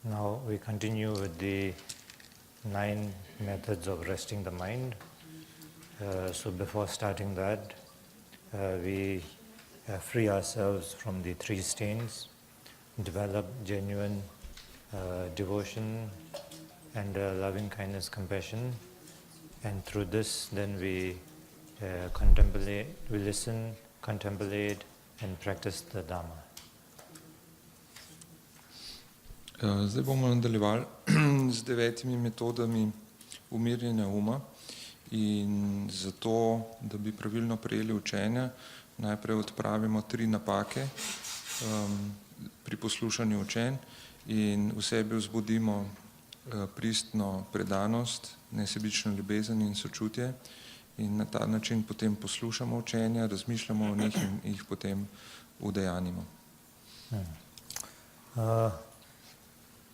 Now we continue with the 9 methods of resting the mind. So before starting that, we free ourselves from the 3 stains, develop genuine devotion and loving kindness, compassion, and through this then we contemplate, we listen, contemplate and practice the Dhamma. Zdaj bomo nadaljevali z 9 metodami umirjanja uma in zato, da bi pravilno prejeli učenja, najprej odpravimo 3 napake pri poslušanju učenj in v sebi vzbudimo pristno predanost, nesebično ljubezen in sočutje in na ta način potem poslušamo učenja, razmišljamo o njih in jih potem udejanimo.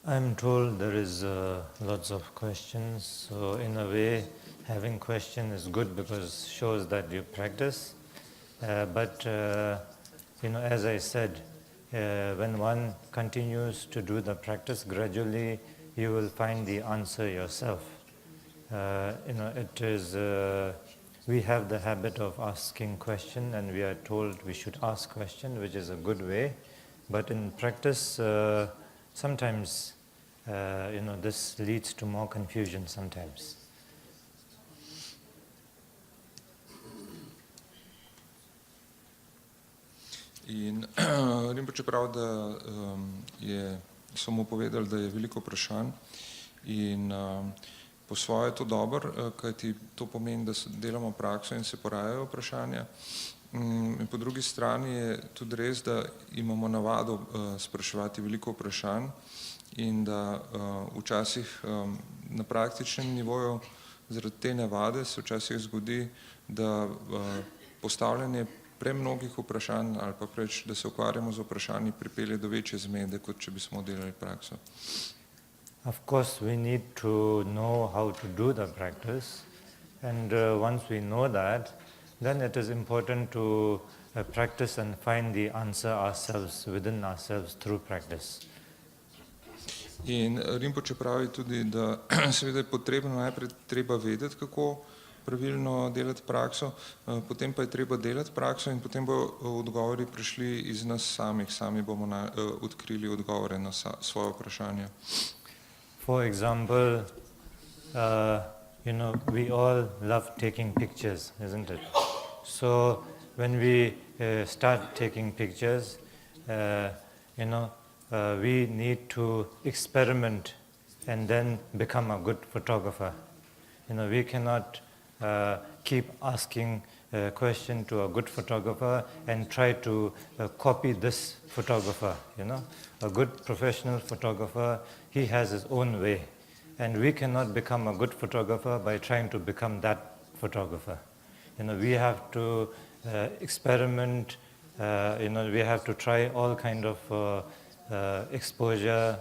I'm told there is lots of questions, so in a way having question is good because shows that you practice. But as I said, when one continues to do the practice, gradually you will find the answer yourself. It is we have the habit of asking question, and we are told we should ask question, which is a good way. But in practice, sometimes this leads to more confusion sometimes. In Rinpoche pravi, da so mu povedali, da je veliko vprašanj in po svoje je to dobro, kajti to pomeni, da delamo prakso in se porajajo vprašanja. In po drugi strani je tudi res, da imamo navado spraševati veliko vprašanj in da včasih na praktičnem nivoju zaradi te navade se včasih zgodi, da postavljanje premnogih vprašanj ali pa preč, da se ukvarjamo z vprašanji, pripelje do večje zmede, kot če bismo delali prakso. Of course, we need to know how to do the practice, and once we know that, then it is important to practice and find the answer ourselves, within ourselves, through practice. In Rinpoche pravi tudi, da seveda je potrebno najprej treba vedeti, kako pravilno delati prakso, potem pa je treba delati prakso in potem bo odgovori prišli iz nas samih, sami bomo odkrili odgovore na svoje vprašanje. For example, we all love taking pictures, isn't it? So when we start taking pictures, we need to experiment and then become a good photographer. We cannot keep asking a question to a good photographer and try to copy this photographer. A good professional photographer, he has his own way, and we cannot become a good photographer by trying to become that photographer. We have to experiment. We have to try all kind of exposure.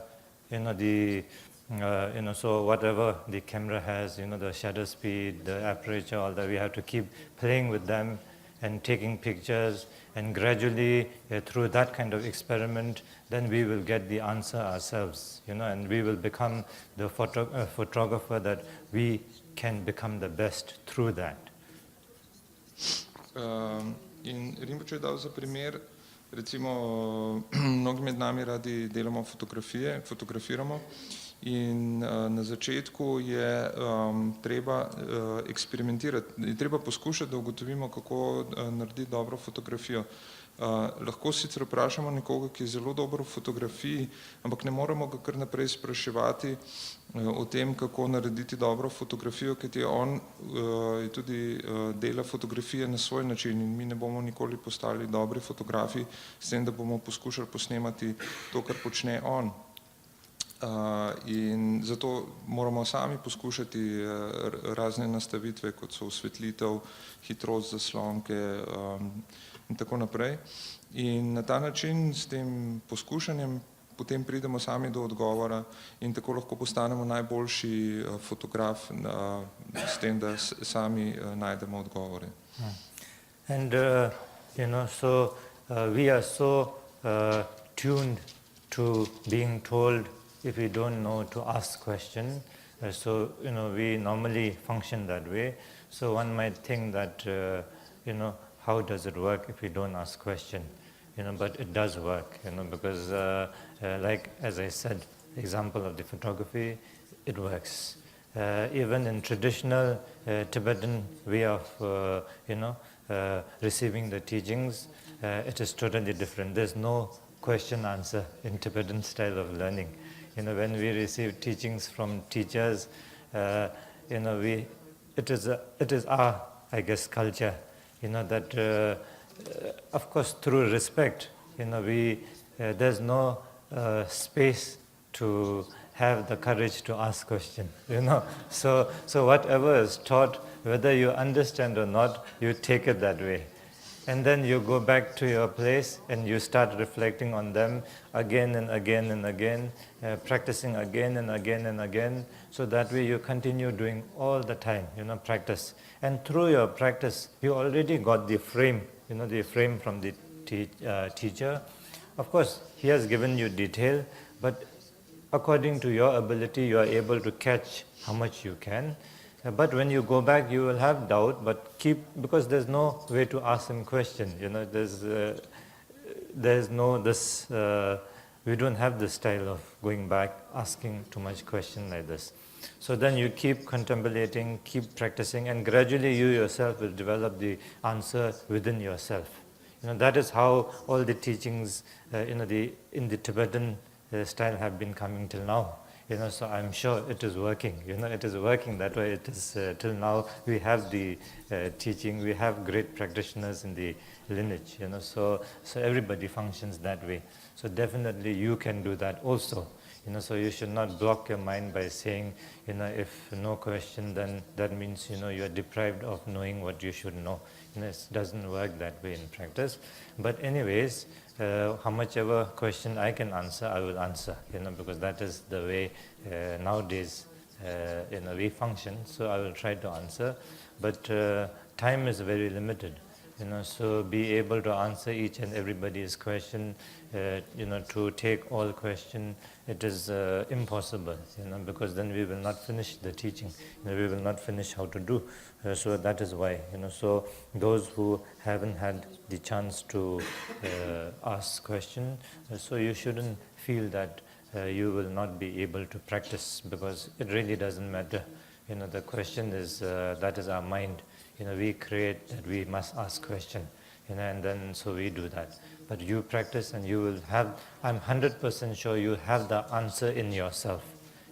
So whatever the camera has, the shutter speed, the aperture, all that, we have to keep playing with them and taking pictures, and gradually through that kind of experiment, then we will get the answer ourselves, and we will become the photographer that we can become the best through that. In Rinpoche je dal za primer, recimo mnogi med nami radi delamo fotografiramo in na začetku je treba eksperimentirati, je treba poskušati, da ugotovimo, kako narediti dobro fotografijo. Lahko sicer vprašamo nekoga, ki je zelo dober v fotografiji, ampak ne moremo ga kar naprej spraševati o tem, kako narediti dobro fotografijo, kajti on tudi dela fotografije na svoj način in mi ne bomo nikoli postali dobri fotografi s tem, da bomo poskušali posnemati to, kar počne on. In zato moramo sami poskušati razne nastavitve, kot so osvetlitev, hitrost zaslonke in tako naprej. In na ta način s tem poskušanjem potem pridemo sami do odgovora in tako lahko postanemo najboljši fotograf s tem, da sami najdemo odgovore. And we are so tuned to being told if we don't know to ask question, so we normally function that way. So one might think that how does it work if we don't ask question? But it does work. Because like as I said, example of the photography, it works. Even in traditional Tibetan way of receiving the teachings, it is totally different. There's no question answer in Tibetan style of learning. When we receive teachings from teachers, it is our, I guess, culture. That of course through respect, there's no space to have the courage to ask question. So whatever is taught, whether you understand or not, you take it that way. And then you go back to your place and you start reflecting on them again and again and again, practicing again and again and again. So that way you continue doing all the time, practice. And through your practice, you already got the frame, the frame from the teacher. Of course, he has given you detail, but according to your ability, you are able to catch how much you can. But when you go back, you will have doubt, but because there's no way to ask him question. There's no this, we don't have this style of going back, asking too much question like this. So then you keep contemplating, keep practicing, and gradually you yourself will develop the answer within yourself. That is how all the teachings in the Tibetan style have been coming till now. So I'm sure it is working. It is working that way. It is till now. We have the teaching. We have great practitioners in the lineage. So everybody functions that way. So definitely you can do that also. So you should not block your mind by saying, if no question, then that means you are deprived of knowing what you should know. It doesn't work that way in practice. But anyways, how much ever question I can answer, I will answer. Because that is the way nowadays we function. So I will try to answer. But time is very limited. So be able to answer each and everybody's question, to take all question, it is impossible, because then we will not finish the teaching. We will not finish how to do. So that is why, so those who haven't had the chance to ask question, so you shouldn't feel that you will not be able to practice, because it really doesn't matter. The question is, that is our mind. We create that we must ask question, and then so we do that. But you practice and you will have, I'm 100% sure you have the answer in yourself.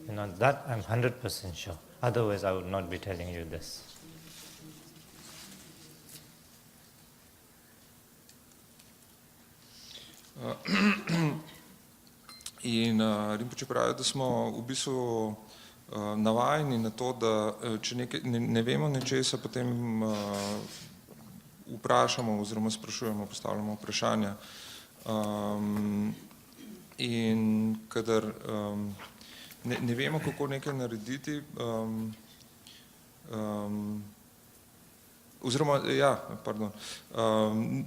That I'm 100% sure. Otherwise I would not be telling you this. In Rinpoche pravi, da smo v bistvu navajeni na to, da če ne vemo nečesa, potem vprašamo oziroma sprašujemo, postavljamo vprašanja. In kadar ne vemo, kako nekaj narediti,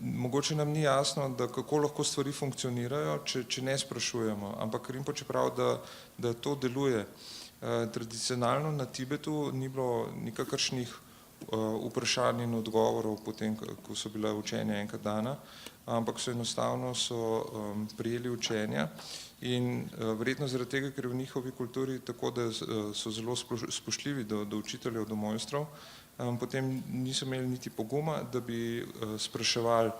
mogoče nam ni jasno, da kako lahko stvari funkcionirajo, če ne sprašujemo, ampak Rinpoche pravi, da to deluje. Tradicionalno na Tibetu ni bilo nikakršnih vprašanj in odgovorov potem, ko so bila učenja enkrat dana, ampak so enostavno prijeli učenja in verjetno zaradi tega, ker v njihovi kulturi tako, da so zelo spoštljivi do učiteljev, do mojstrov, potem niso imeli niti poguma, da bi spraševali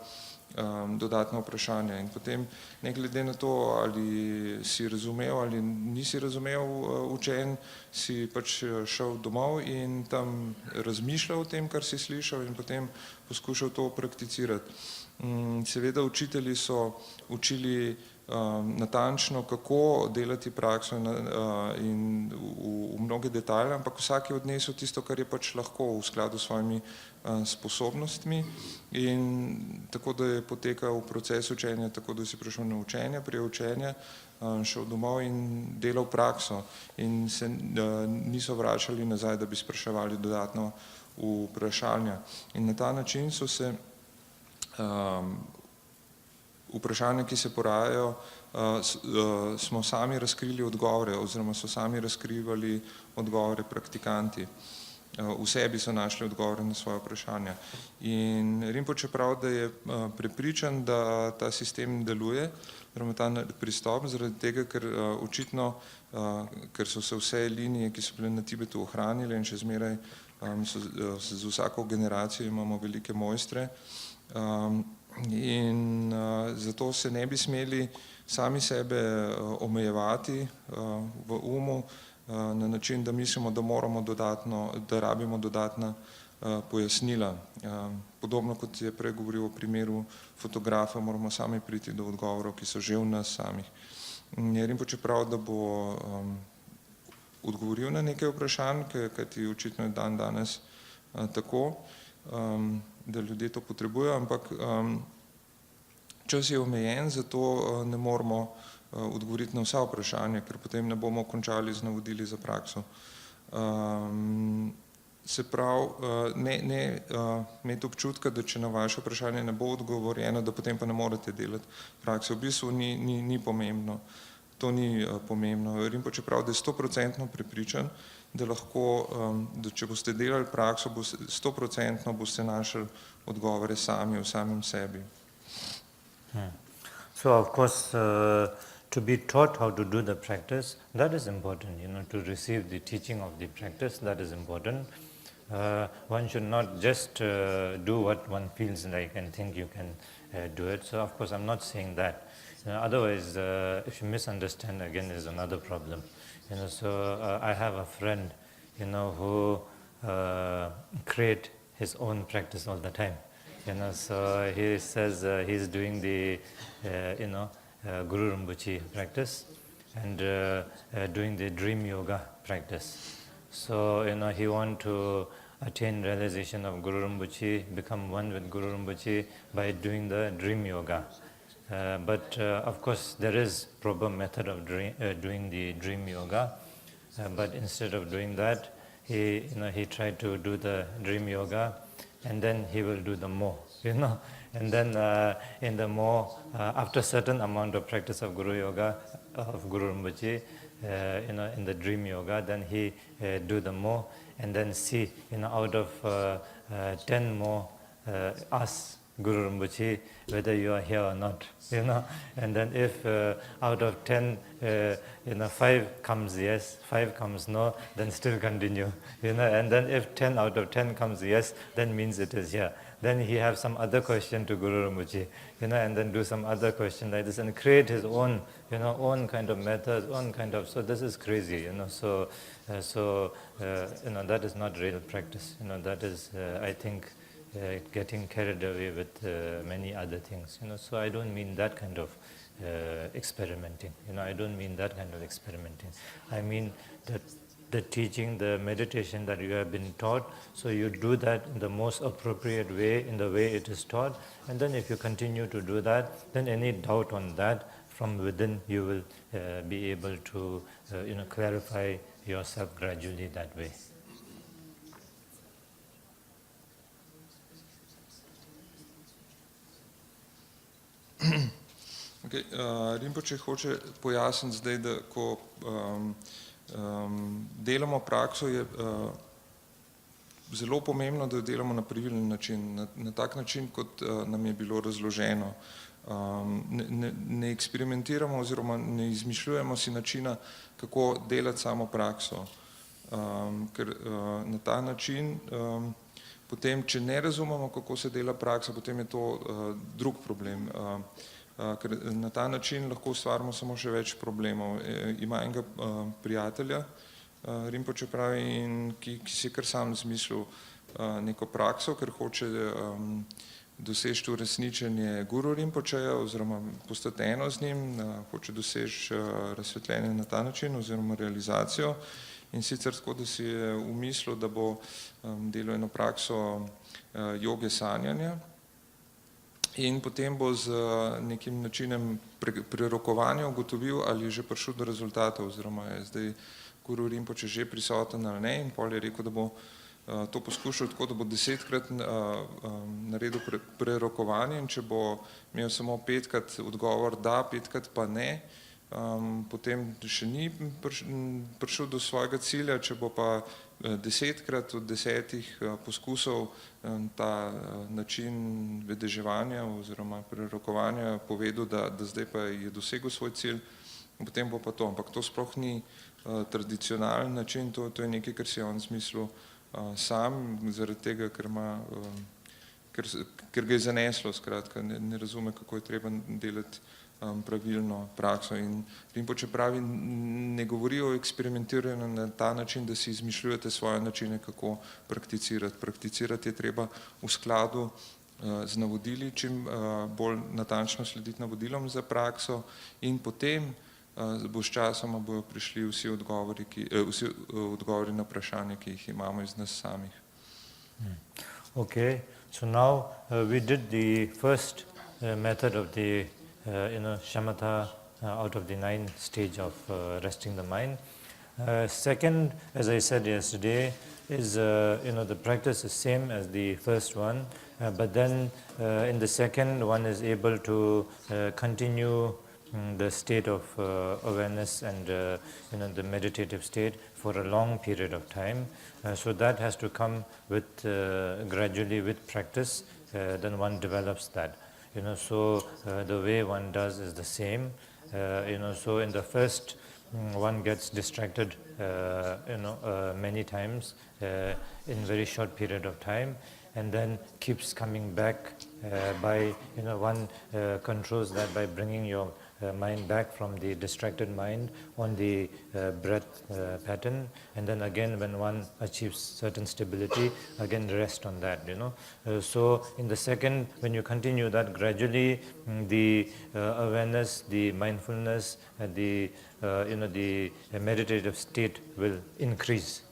dodatna vprašanja. In potem, ne glede na to, ali si razumel ali nisi razumel učenj, si pač šel domov in tam razmišljal o tem, kar si slišal, in potem poskušal to prakticirati. Seveda učitelji so učili natančno, kako delati prakso in v mnoge detajle, ampak vsak je odnesel tisto, kar je pač lahko v skladu s svojimi sposobnostmi, in tako da je potekal proces učenja, tako da si prišel na učenje, prije učenja, šel domov in delal prakso in se niso vračali nazaj, da bi spraševali dodatno vprašanja. In na ta način so se vprašanja, ki se porajajo, smo sami razkrili odgovore oziroma so sami razkrivali odgovore praktikanti. V sebi so našli odgovore na svoje vprašanja. In Rinpoče pravi, da je prepričan, da ta sistem deluje, oziroma ta pristop, zaradi tega, ker očitno, ker so se vse linije, ki so bile na Tibetu, ohranile in še zmeraj z vsako generacijo imamo velike mojstre. In zato se ne bi smeli sami sebe omejevati v umu na način, da mislimo, da moramo da rabimo dodatna pojasnila. Podobno kot je prej govoril o primeru fotografa, moramo sami priti do odgovorov, ki so že v nas samih. Rinpoče pravi, da bo odgovoril na nekaj vprašanj, kajti očitno je dan danes tako, da ljudje to potrebujejo, ampak čas je omejen, zato ne moramo odgovoriti na vsa vprašanja, ker potem ne bomo končali z navodili za prakso. Se pravi, ne imeti občutka, da če na vaše vprašanje ne bo odgovorjeno, da potem pa ne morete delati prakse. V bistvu ni pomembno. To ni pomembno. Rinpoče pravi, da je 100% prepričan, da lahko, da če boste delali prakso, 100% boste našli odgovore sami v samem sebi. So of course, to be taught how to do the practice, that is important, to receive the teaching of the practice, that is important. One should not just do what one feels like and think you can do it. So of course I'm not saying that. Otherwise, if you misunderstand, again, is another problem. So I have a friend, who create his own practice all the time. So he says he's doing the, Guru Rinpoche practice and doing the dream yoga practice. So, he want to attain realization of Guru Rinpoche, become one with Guru Rinpoche by doing the dream yoga. But of course, there is proper method of doing the dream yoga. But instead of doing that, he tried to do the dream yoga, and then he will do the mo, And then in the mo, after certain amount of practice of Guru Yoga, of Guru Rinpoche, in the dream yoga, then he do the mo, and then see, out of 10 more, ask Guru Rinpoche whether you are here or not, And then if out of 10, 5 comes yes, 5 comes no, then still continue, And then if 10 out of 10 comes yes, then means it is here. Then he have some other question to Guru Rinpoche, and then do some other question like this, and create his own, own kind of methods, own kind of. So this is crazy, So that is not real practice. That is, I think, getting carried away with many other things. So I don't mean that kind of experimenting. I don't mean that kind of experimenting. I mean that the teaching, the meditation that you have been taught, so you do that in the most appropriate way, in the way it is taught, and then if you continue to do that, then any doubt on that from within, you will be able to clarify yourself gradually that way. Okay, Rinpoče hoče pojasniti zdaj, da ko delamo prakso, je zelo pomembno, da jo delamo na pravilen način, na tak način, kot nam je bilo razloženo. Ne eksperimentiramo oziroma ne izmišljujemo si načina, kako delati samo prakso. Ker na ta način, potem, če ne razumemo, kako se dela praksa, potem je to drug problem. Ker na ta način lahko ustvarimo samo še več problemov. Ima enega prijatelja, Rinpoče pravi, ki si je kar sam zmislil neko prakso, ker hoče doseči uresničenje Guru Rinpočeja oziroma postati eno z njim, hoče doseči razsvetljenje na ta način oziroma realizacijo. In sicer tako, da si je umislil, da bo delal eno prakso joge sanjanja, in potem bo z nekim načinem prerokovanja ugotovil, ali je že prišel do rezultatov, oziroma je zdaj Guru Rinpoče že prisoten ali ne, in pol je rekel, da bo to poskušal tako, da bo 10-krat naredil prerokovanje in če bo imel samo 5-krat odgovor da, 5-krat pa ne, potem še ni prišel do svojega cilja, če bo pa 10-krat od 10 poskusov ta način vedeževanja oziroma prerokovanja povedal, da zdaj pa je dosegel svoj cilj, potem bo pa to. Ampak to sploh ni tradicionalen način, to je nekaj, kar si je on zmislil sam, zaradi tega, ker ga je zaneslo, skratka, ne razume, kako je treba delati pravilno prakso. In Rinpoče pravi, ne govori o eksperimentiranju na ta način, da si izmišljujete svoje načine, kako prakticirati. Prakticirati je treba v skladu z navodili, čim bolj natančno slediti navodilom za prakso in potem s časoma bojo prišli vsi odgovori na vprašanje, ki jih imamo iz nas samih. Okay, so now we did the first method of the shamatha out of the 9 stage of resting the mind. Second, as I said yesterday, is the practice is same as the first one, but then in the second one is able to continue the state of awareness and the meditative state for a long period of time. So that has to come with gradually with practice. Then one develops that. So the way one does is the same. So in the first, one gets distracted, many times in very short period of time, and then keeps coming back by, one controls that by bringing your mind back from the distracted mind on the breath pattern, and then again when one achieves certain stability, again rest on that. So in the second, when you continue that, gradually the awareness, the mindfulness, the meditative state will increase.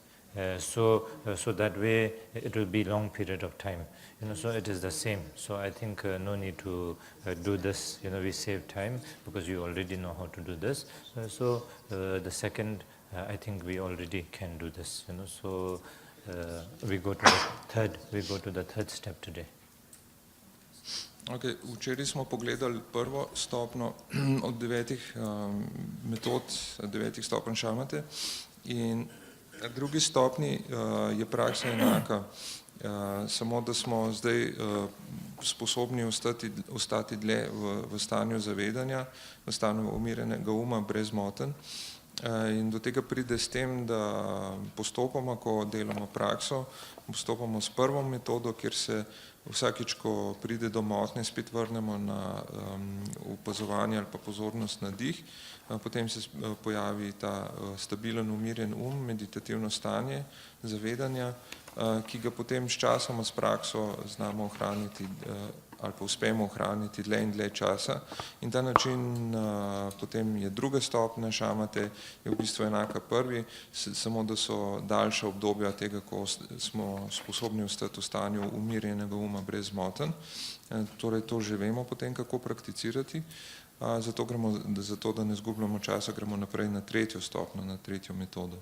So that way it will be long period of time. So it is the same. So I think no need to do this. We save time because you already know how to do this. So the second, I think we already can do this. So we go to the third step today. Okay, včeraj smo pogledali prvo stopno od 9 metod, 9 stopenj šamate in na drugi stopni je praksa enaka. Samo da smo zdaj sposobni ostati dlje v stanju zavedanja, v stanju umirjenega uma brez motenj. In do tega pride s tem, da postopoma, ko delamo prakso, postopamo s prvo metodo, kjer se vsakič, ko pride do motnje, spet vrnemo na opazovanje ali pa pozornost na dih. Potem se pojavi ta stabilen, umirjen meditativno stanje zavedanja, ki ga potem s časoma, s prakso znamo ohraniti ali pa uspemo ohraniti dlje in dlje časa. In ta način potem je druga stopnja šamate, je v bistvu enaka prvi, samo da so daljša obdobja tega, ko smo sposobni ostati v stanju umirjenega uma brez motenj. Torej to že vemo potem, kako prakticirati. Zato, da ne zgubljamo časa, gremo naprej na tretjo stopnjo, na tretjo metodo.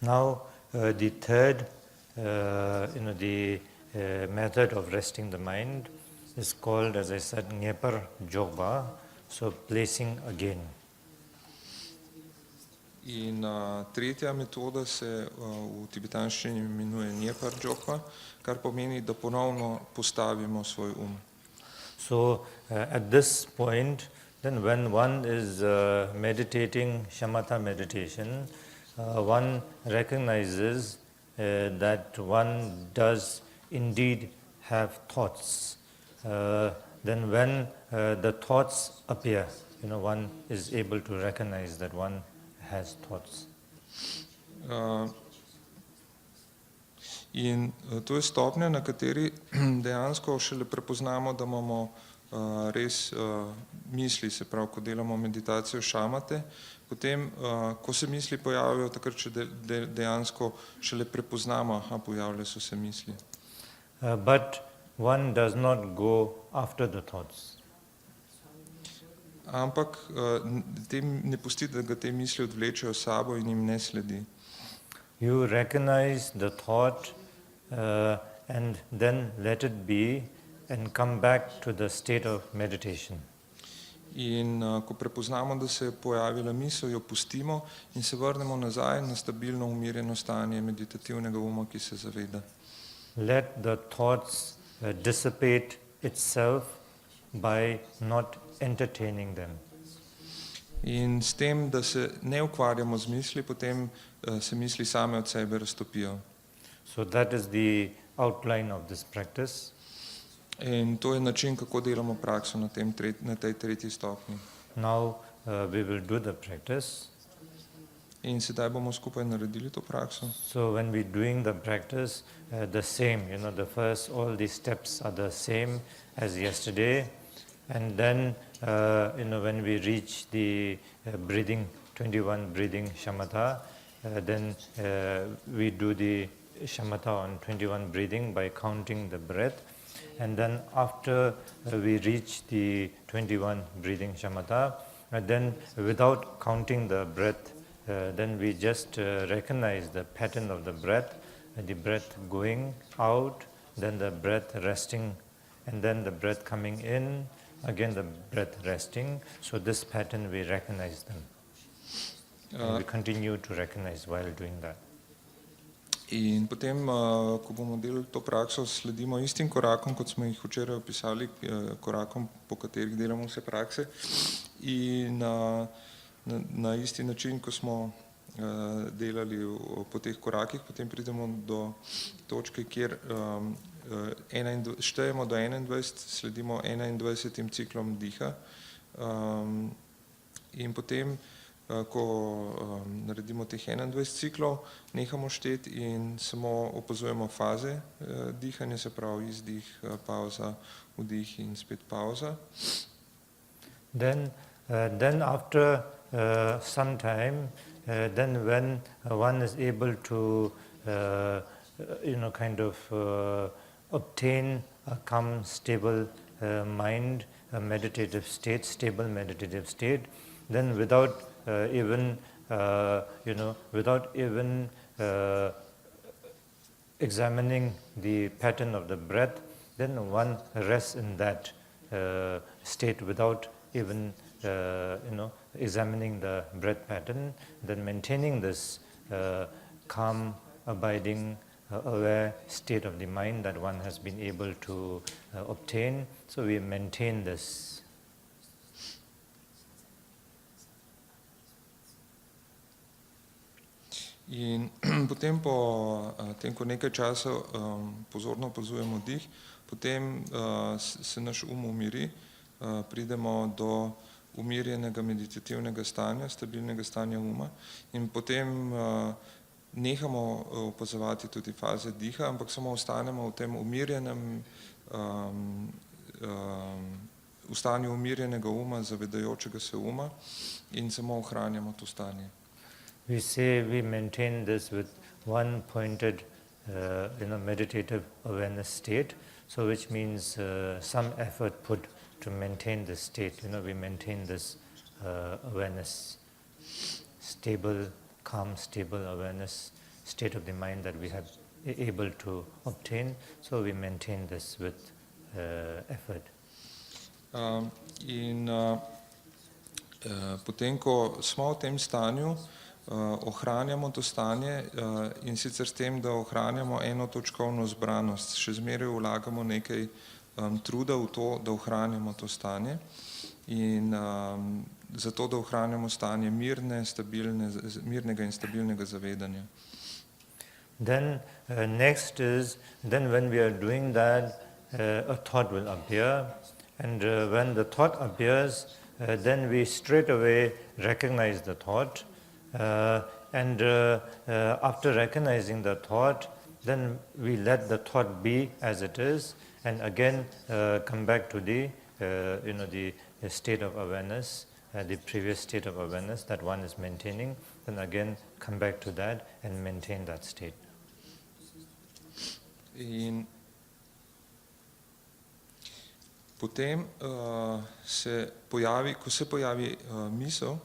Now the third, the method of resting the mind is called, as I said, Nyepar Jogba, so placing again. In tretja metoda se v tibetanščini imenuje Nyepar Jogba, kar pomeni, da ponovno postavimo svoj So at this point, then when one is meditating shamatha meditation, one recognizes that one does indeed have thoughts. Then when the thoughts appear, one is able to recognize that one has thoughts. In to je stopnja, na kateri dejansko šele prepoznamo, da imamo res misli, se pravi, ko delamo meditacijo šamate, potem, ko se misli pojavijo, takrat še dejansko šele prepoznamo, pojavile so se misli. But one does not go after the thoughts. Ampak ne pusti, da ga te misli odvlečejo s sabo in jim ne sledi. You recognize the thought and then let it be and come back to the state of meditation. In ko prepoznamo, da se je pojavila misel, jo pustimo in se vrnemo nazaj na stabilno umirjeno stanje meditativnega uma, ki se zaveda. Let the thoughts dissipate itself by not entertaining them. In s tem, da se ne ukvarjamo z misli, potem se misli same od sebe raztopijo. So that is the outline of this practice. In to je način, kako delamo prakso na tej tretji stopnji. Now we will do the practice. In sedaj bomo skupaj naredili to prakso. So when we're doing the practice, the same, the first, all these steps are the same as yesterday. And then, when we reach the breathing, 21 breathing shamatha, then we do the shamatha on 21 breathing by counting the breath. And then after we reach the 21 breathing shamatha, then without counting the breath, then we just recognize the pattern of the breath going out, then the breath resting, and then the breath coming in, again the breath resting. So this pattern we recognize them. And we continue to recognize while doing that. In potem, ko bomo delali to prakso, sledimo istim korakom, kot smo jih včeraj opisali, korakom, po katerih delamo vse prakse. In na isti način, ko smo delali po teh korakih, potem pridemo do točke, kjer štejemo do 21, sledimo 21 ciklom diha. In potem, ko naredimo teh 21 ciklov, nehamo šteti in samo opazujemo faze dihanja, se pravi izdih, pauza, vdih in spet pauza. Then after some time, then when one is able to, obtain a calm, stable mind, a meditative state, stable meditative state, then without even examining the pattern of the breath, then one rests in that state without even examining the breath pattern, then maintaining this calm, abiding, aware state of the mind that one has been able to obtain. So we maintain this. In potem po tem, ko nekaj časa pozorno opazujemo dih, potem se naš umiri, pridemo do umirjenega meditativnega stanja, stabilnega stanja uma in potem nehamo opazovati tudi faze diha, ampak samo ostanemo v tem umirjenem, v stanju umirjenega uma, zavedajočega se uma in samo ohranjamo to stanje. We say we maintain this with one pointed, meditative awareness state, so which means some effort put to maintain this state. We maintain this awareness, stable, calm, stable awareness state of the mind that we have able to obtain. So we maintain this with effort. Potem, ko smo v tem stanju, ohranjamo to stanje in sicer s tem, da ohranjamo eno točkovno zbranost. Še zmeraj vlagamo nekaj truda v to, da ohranjamo to stanje in zato, da ohranjamo stanje mirnega in stabilnega zavedanja. Then next is, then when we are doing that, a thought will appear, and when the thought appears, then we straight away recognize the thought. And after recognizing the thought, then we let the thought be as it is, and again come back to the state of awareness, the previous state of awareness that one is maintaining. Then again come back to that and maintain that state. In potem ko se pojavi misel,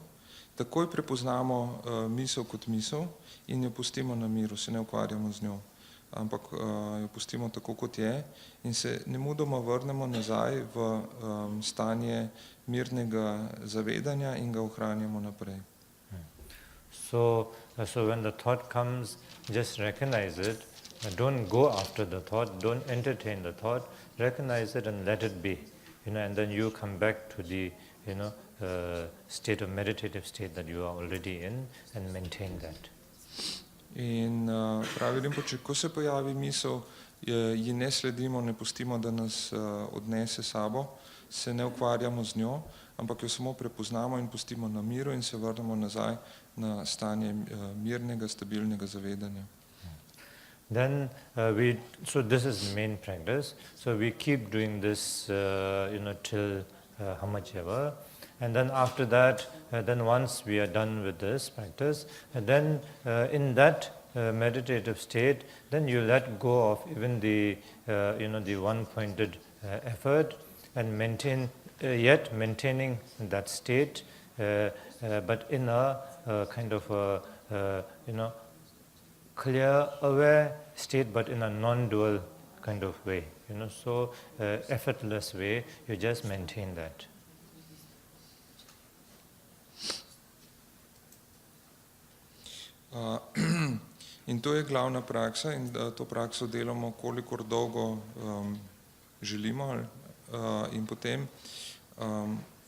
takoj prepoznamo misel kot misel in jo pustimo na miru, se ne ukvarjamo z njo, ampak jo pustimo tako, kot je in se nemudoma vrnemo nazaj v stanje mirnega zavedanja in ga ohranjamo naprej. So when the thought comes, just recognize it. Don't go after the thought. Don't entertain the thought. Recognize it and let it be. And then you come back to the, state of meditative state that you are already in and maintain that. In pravi Rinpoče, ko se pojavi misel, ji ne sledimo, ne pustimo, da nas odnese sabo, se ne ukvarjamo z njo, ampak jo samo prepoznamo in pustimo na miru in se vrnemo nazaj na stanje mirnega, stabilnega zavedanja. Then so this is the main practice. So we keep doing this, till how much ever. And then after that, then once we are done with this practice, and then in that meditative state, then you let go of even the, the one-pointed effort and yet maintaining that state, but in a kind of a, clear, aware state, but in a non-dual kind of way. So effortless way, you just maintain that. In to je glavna praksa in to prakso delamo, kolikor dolgo želimo in potem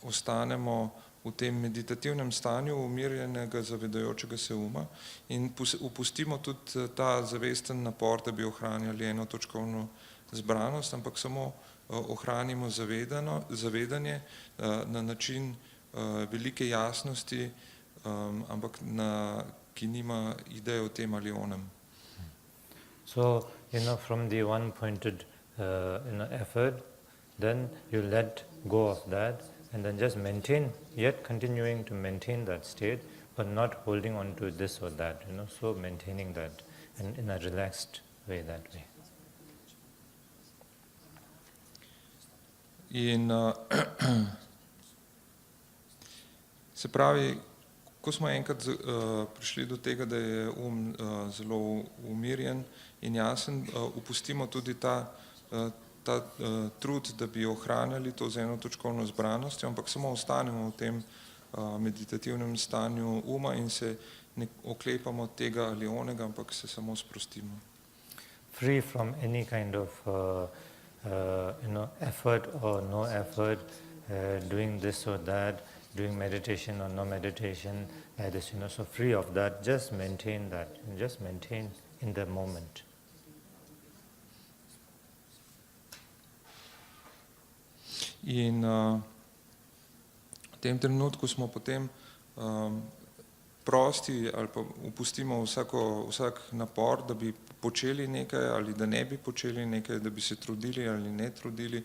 ostanemo v tem meditativnem stanju umirjenega, zavedajočega se uma in upustimo tudi ta zavesten napor, da bi ohranjali eno točkovno zbranost, ampak samo ohranimo zavedanje na način velike jasnosti, ampak ki nima ideje o tem ali onem. So, from the one-pointed effort, then you let go of that and then just maintain, yet continuing to maintain that state, but not holding on to this or that, so maintaining that and in a relaxed way that way. In se pravi, ko smo enkrat prišli do tega, da je zelo umirjen in jasen, upustimo tudi ta trud, da bi ohranjali to z eno točkovno zbranostjo, ampak samo ostanemo v tem meditativnem stanju uma in se ne oklepamo tega ali onega, ampak se samo sprostimo. Free from any kind of effort or no effort, doing this or that, doing meditation or no meditation, this, so free of that, just maintain that, and just maintain in the moment. In v tem trenutku smo potem prosti ali pa upustimo vsak napor, da bi počeli nekaj ali da ne bi počeli nekaj, da bi se trudili ali ne trudili.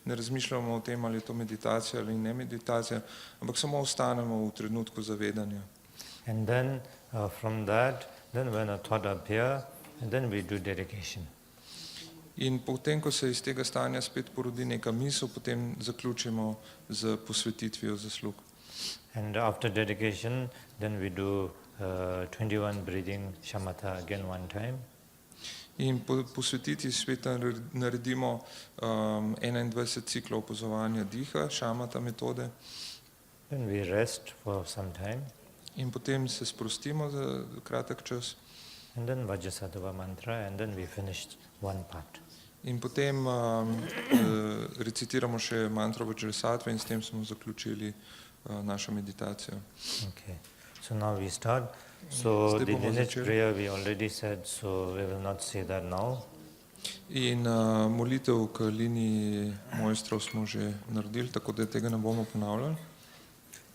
Ne razmišljamo o tem, ali je to meditacija ali ne meditacija, ampak samo ostanemo v trenutku zavedanja. And then from that, then when a thought appears, and then we do dedication. In potem, ko se iz tega stanja spet porodi neka misel, potem zaključimo z posvetitvijo zaslug. And after dedication, then we do 21 breathing shamatha again one time. In po posvetitvi spet naredimo 21 ciklov opazovanja diha, šamata metode. Then we rest for some time. In potem se sprostimo za kratek čas. And then Vajrasattva mantra, and then we finished one part. In potem recitiramo še mantro Vajrasattve in s tem smo zaključili našo meditacijo. Okay. So now we start. So the lineage prayer we already said, so we will not say that now. In molitev k liniji mojstrov smo že naredili, tako da tega ne bomo ponavljali.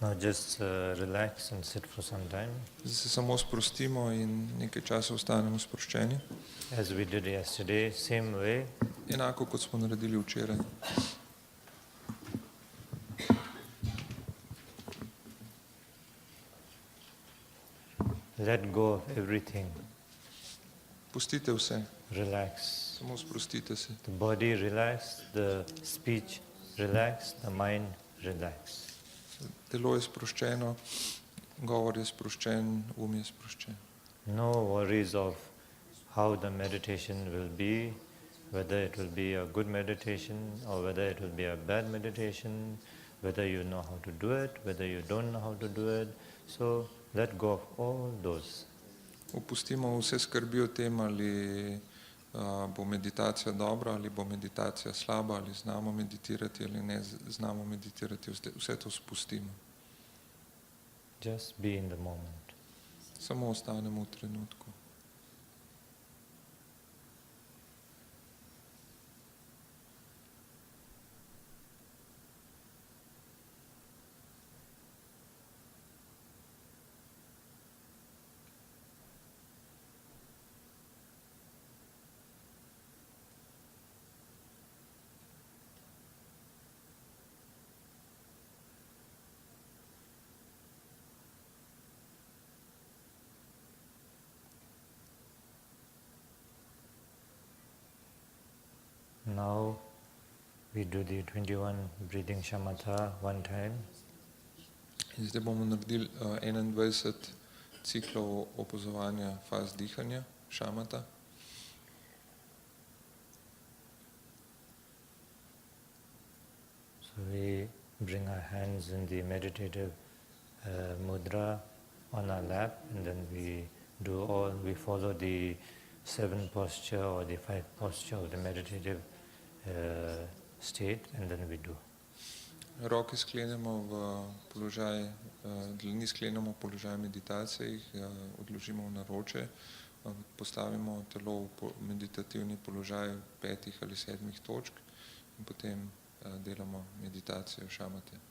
Now just relax and sit for some time. Zdaj se samo sprostimo in nekaj časa ostanemo sproščeni. As we did yesterday, same way. Enako kot smo naredili včeraj. Let go of everything. Pustite vse. Relax. Samo sprostite se. The body relax, the speech relax, the mind relax. Telo je sproščeno, govor je sproščen, je sproščen. No worries of how the meditation will be, whether it will be a good meditation or whether it will be a bad meditation, whether you know how to do it, whether you don't know how to do it. So let go of all those. Opustimo vse skrbi o tem, ali bo meditacija dobra, ali bo meditacija slaba, ali znamo meditirati, ali ne znamo meditirati. Vse to spustimo. Just be in the moment. Samo ostanemo v trenutku. Now we do the 21 breathing shamatha one time. In zdaj bomo naredili 21 ciklov opazovanja faz dihanja, šamata. So we bring our hands in the meditative mudra on our lap, and then we follow the 7 posture or the 5 posture of the meditative state, and then we do. Roke sklenemo v položaj, dlani sklenemo v položaj meditacije, jih odložimo v naročje, postavimo telo v meditativni položaj 5 ali 7 točk in potem delamo meditacijo šamate.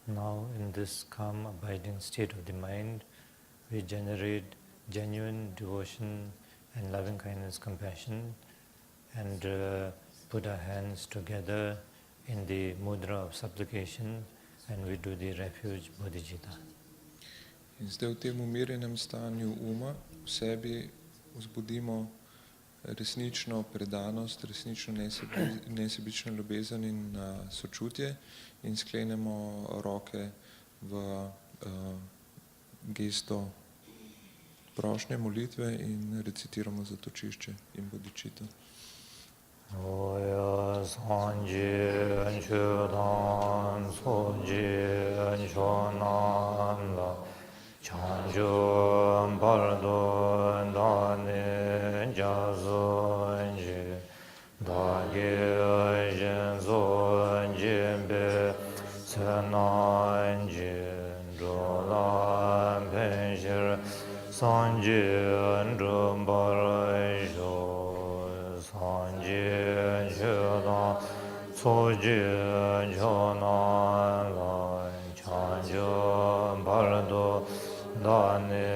Now, in this calm, abiding state of the mind, we generate genuine devotion and loving kindness, compassion, and put our hands together in the mudra of supplication, and we do the refuge bodhicitta. In zdaj v tem umirjenem stanju uma v sebi vzbudimo resnično predanost, resnično nesebično ljubezen in sočutje in sklenemo roke v gesto prošnje, molitve in recitiramo zatočišče in bodičito. Oya sanji anchudan soji anchonan la chanjum bardo dane jazonji dage jenzonji be senanji dolan penshir sanji andrumbarjo sanji chudan soji chonan la chanjum bardo dane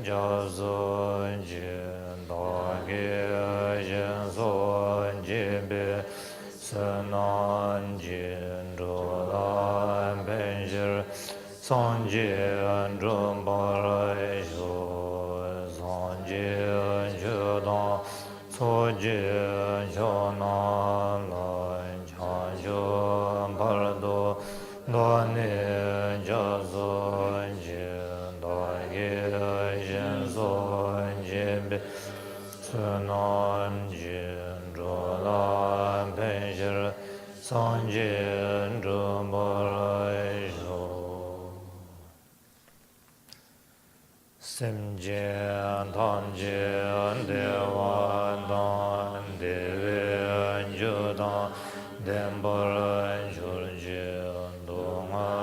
jazonji dage jenzonji be senanji dolan penshir sanji andrumbarjo sanji chudan soji chonan la chanjum bardo dane jazonji dage jenzonji be senanji dolan penshir sanji andrumbarjo Semjen tanjen devan dan deven judan dembaran shurjen dunga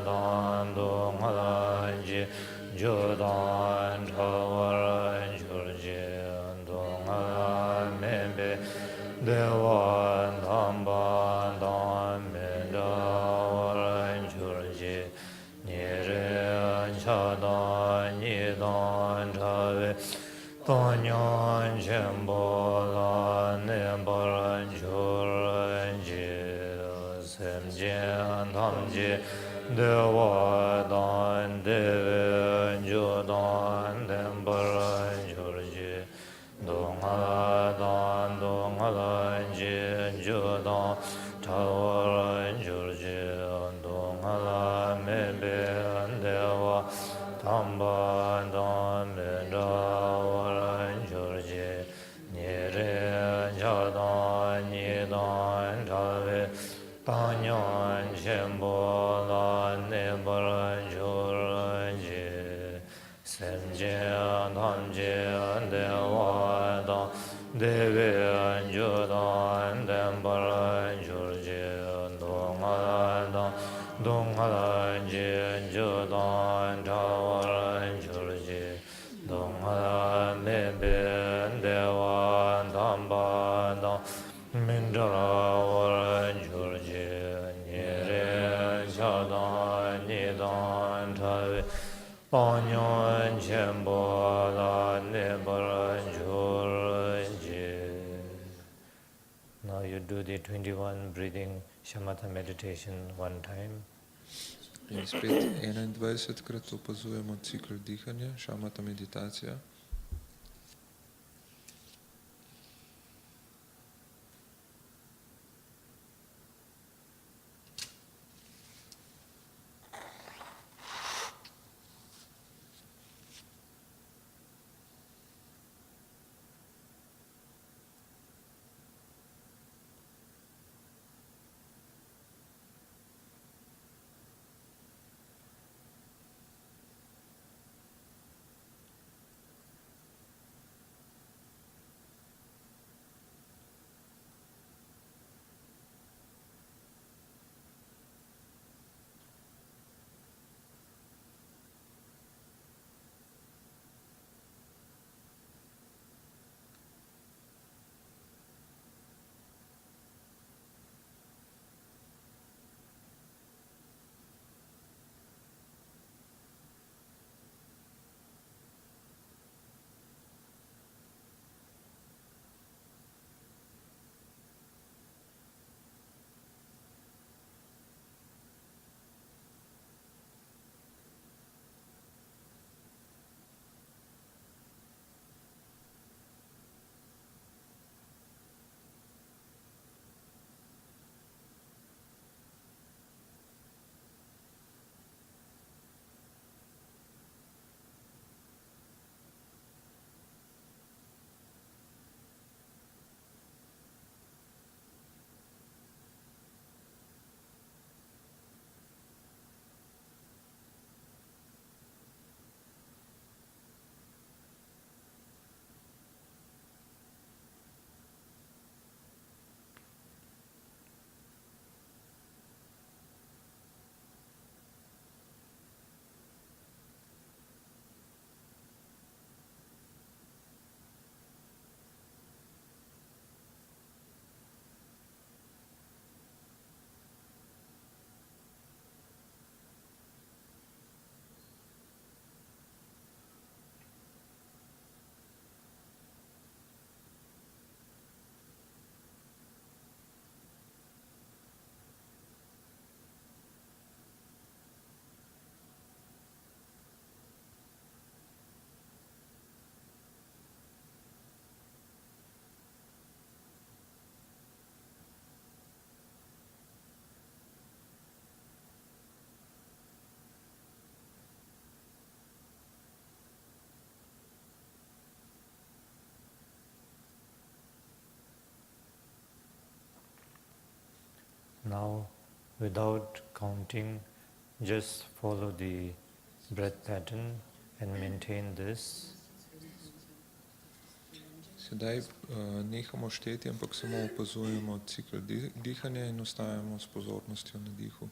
dan ji judan chawaran shurjen dunga membe devan damban dan mendawaran shurjen niren chadan nidan chave tanyan chenpo la nembaran churan ji semjen tamji dewa dan deven judan dembaran churji dunga dan ji judan chawaran churji dunga la mebe dewa tamban dan mendawaran churji niren chadan nidan chave tanyan chenpo la nembaran churan ji semjen tamjen dewa dan deven judan dembaran churji dunga jin judan chawaran churji dunga meben dewa damban dan mindrawaran churji niren chadan nidan chave panyan chenpo la nembaran churji. Now you do the 21 breathing shamatha meditation one time. In spet 21krat opazujemo cikl dihanja, šamata meditacija. without counting, just follow the breath pattern and maintain this. Sedaj nehamo šteti, ampak samo opazujemo cikl dihanja in ostajamo s pozornostjo na dihu.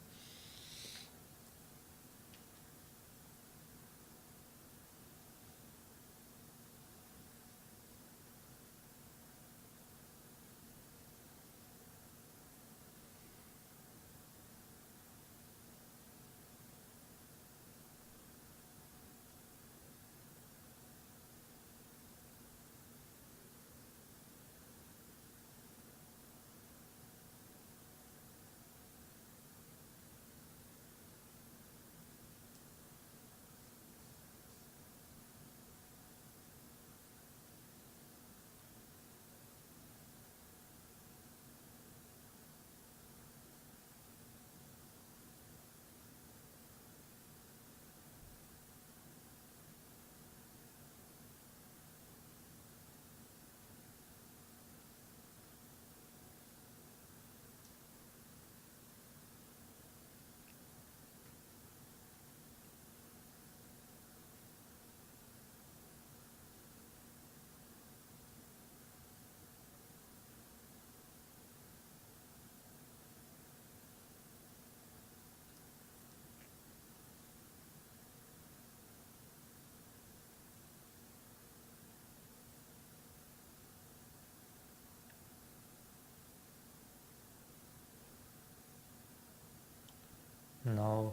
Now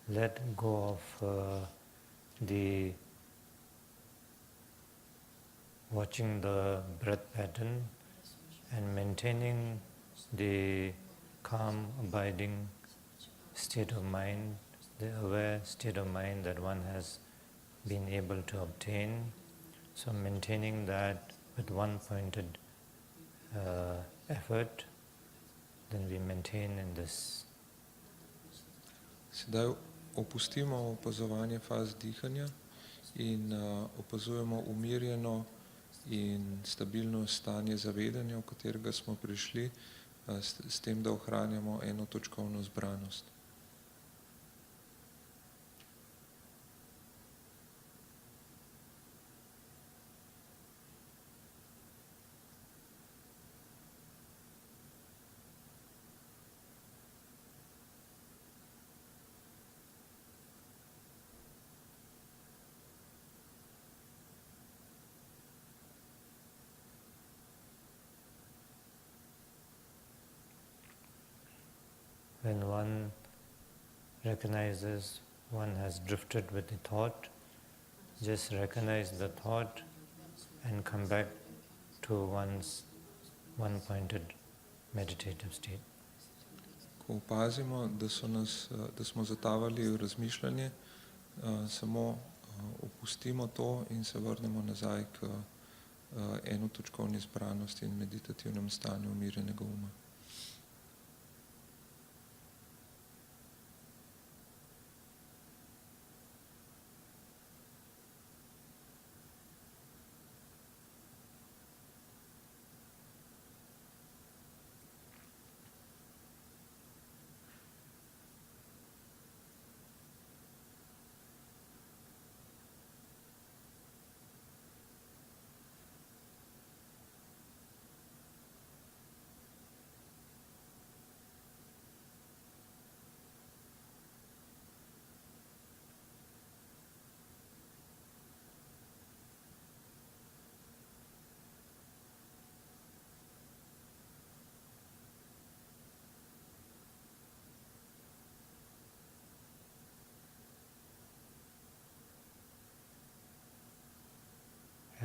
let go of the watching the breath pattern and maintaining the calm, abiding state of mind, the aware state of mind that one has been able to obtain. So maintaining that with one-pointed effort, then we maintain in this. Sedaj opustimo opazovanje faz dihanja in opazujemo umirjeno in stabilno stanje zavedanja, v katerega smo prišli, s tem, da ohranjamo enotočkovno zbranost. When one recognizes one has drifted with the thought, just recognize the thought and come back to one's one-pointed meditative state. Ko opazimo, da smo zatavali v razmišljanje, samo opustimo to in se vrnemo nazaj k enotočkovni zbranosti in meditativnem stanju umirjenega uma.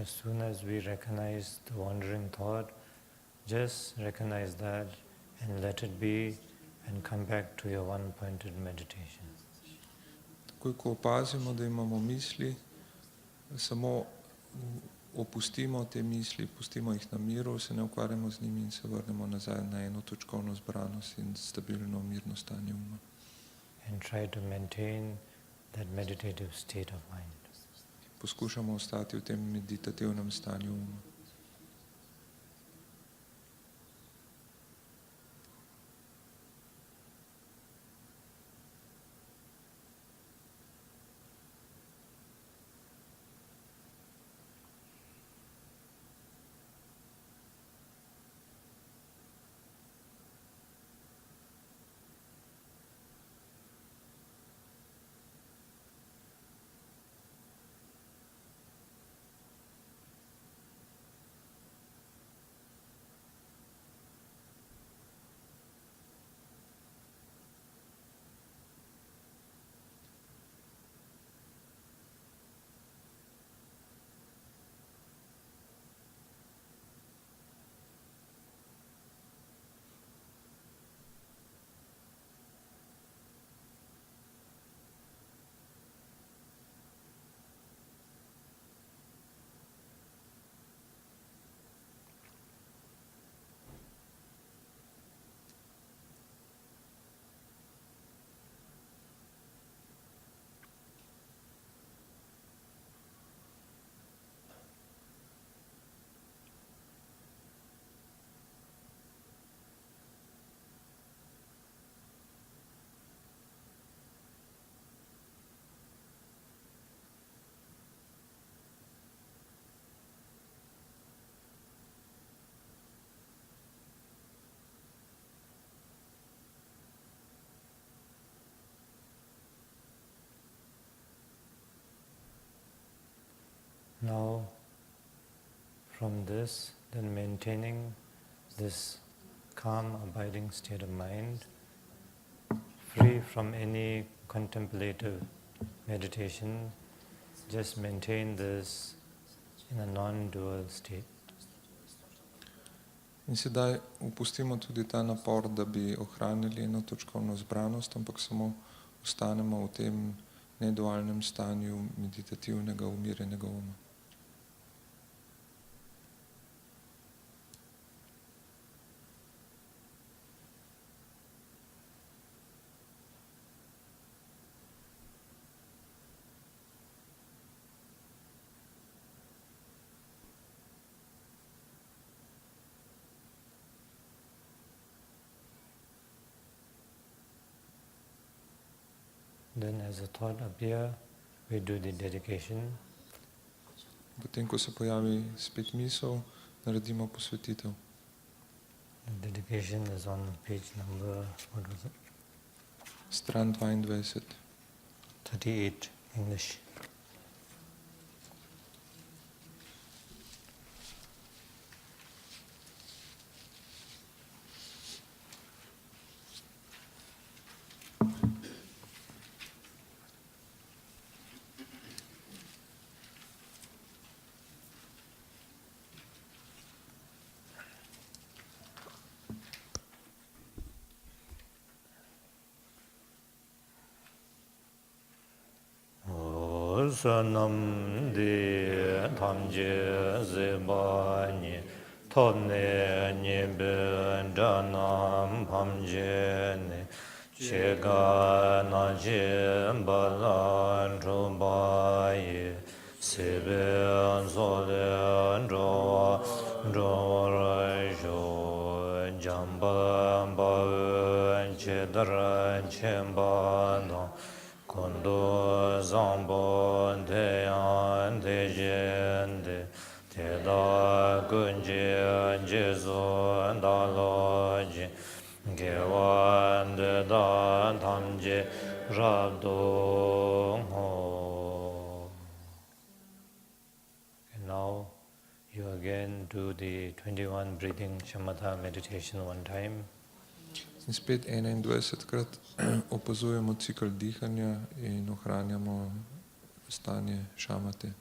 As soon as we recognize the wandering thought, just recognize that and let it be and come back to your one-pointed meditation. Takoj, ko opazimo, da imamo misli, samo opustimo te misli, pustimo jih na miru, se ne ukvarjamo z njimi in se vrnemo nazaj na enotočkovno zbranost in stabilno, mirno stanje uma. And try to maintain that meditative state of mind. Poskušamo ostati v tem meditativnem stanju uma. from this, then maintaining this calm, abiding state of mind, free from any contemplative meditation, just maintain this in a non-dual state. In sedaj upustimo tudi ta napor, da bi ohranili eno točkovno zbranost, ampak samo ostanemo v tem nedualnem stanju meditativnega, umirjenega uma. Then as a thought appear, we do the dedication. Potem, ko se pojavi spet misel, naredimo posvetitev. The dedication is on page number, what was it? Stran 22. 38, English. Sanam de tamje zebani tonne nyebe danam pamje ne chega na je balan robaye sebe zole ro jo jamba ba chedra chemba no Kondo zambo deyan dejende teda gunje jezo daloji gewan de dan tamje rabdo ho. And now you again do the 21 breathing shamatha meditation one time. In spet 21krat opazujemo cikl dihanja in ohranjamo stanje šamate.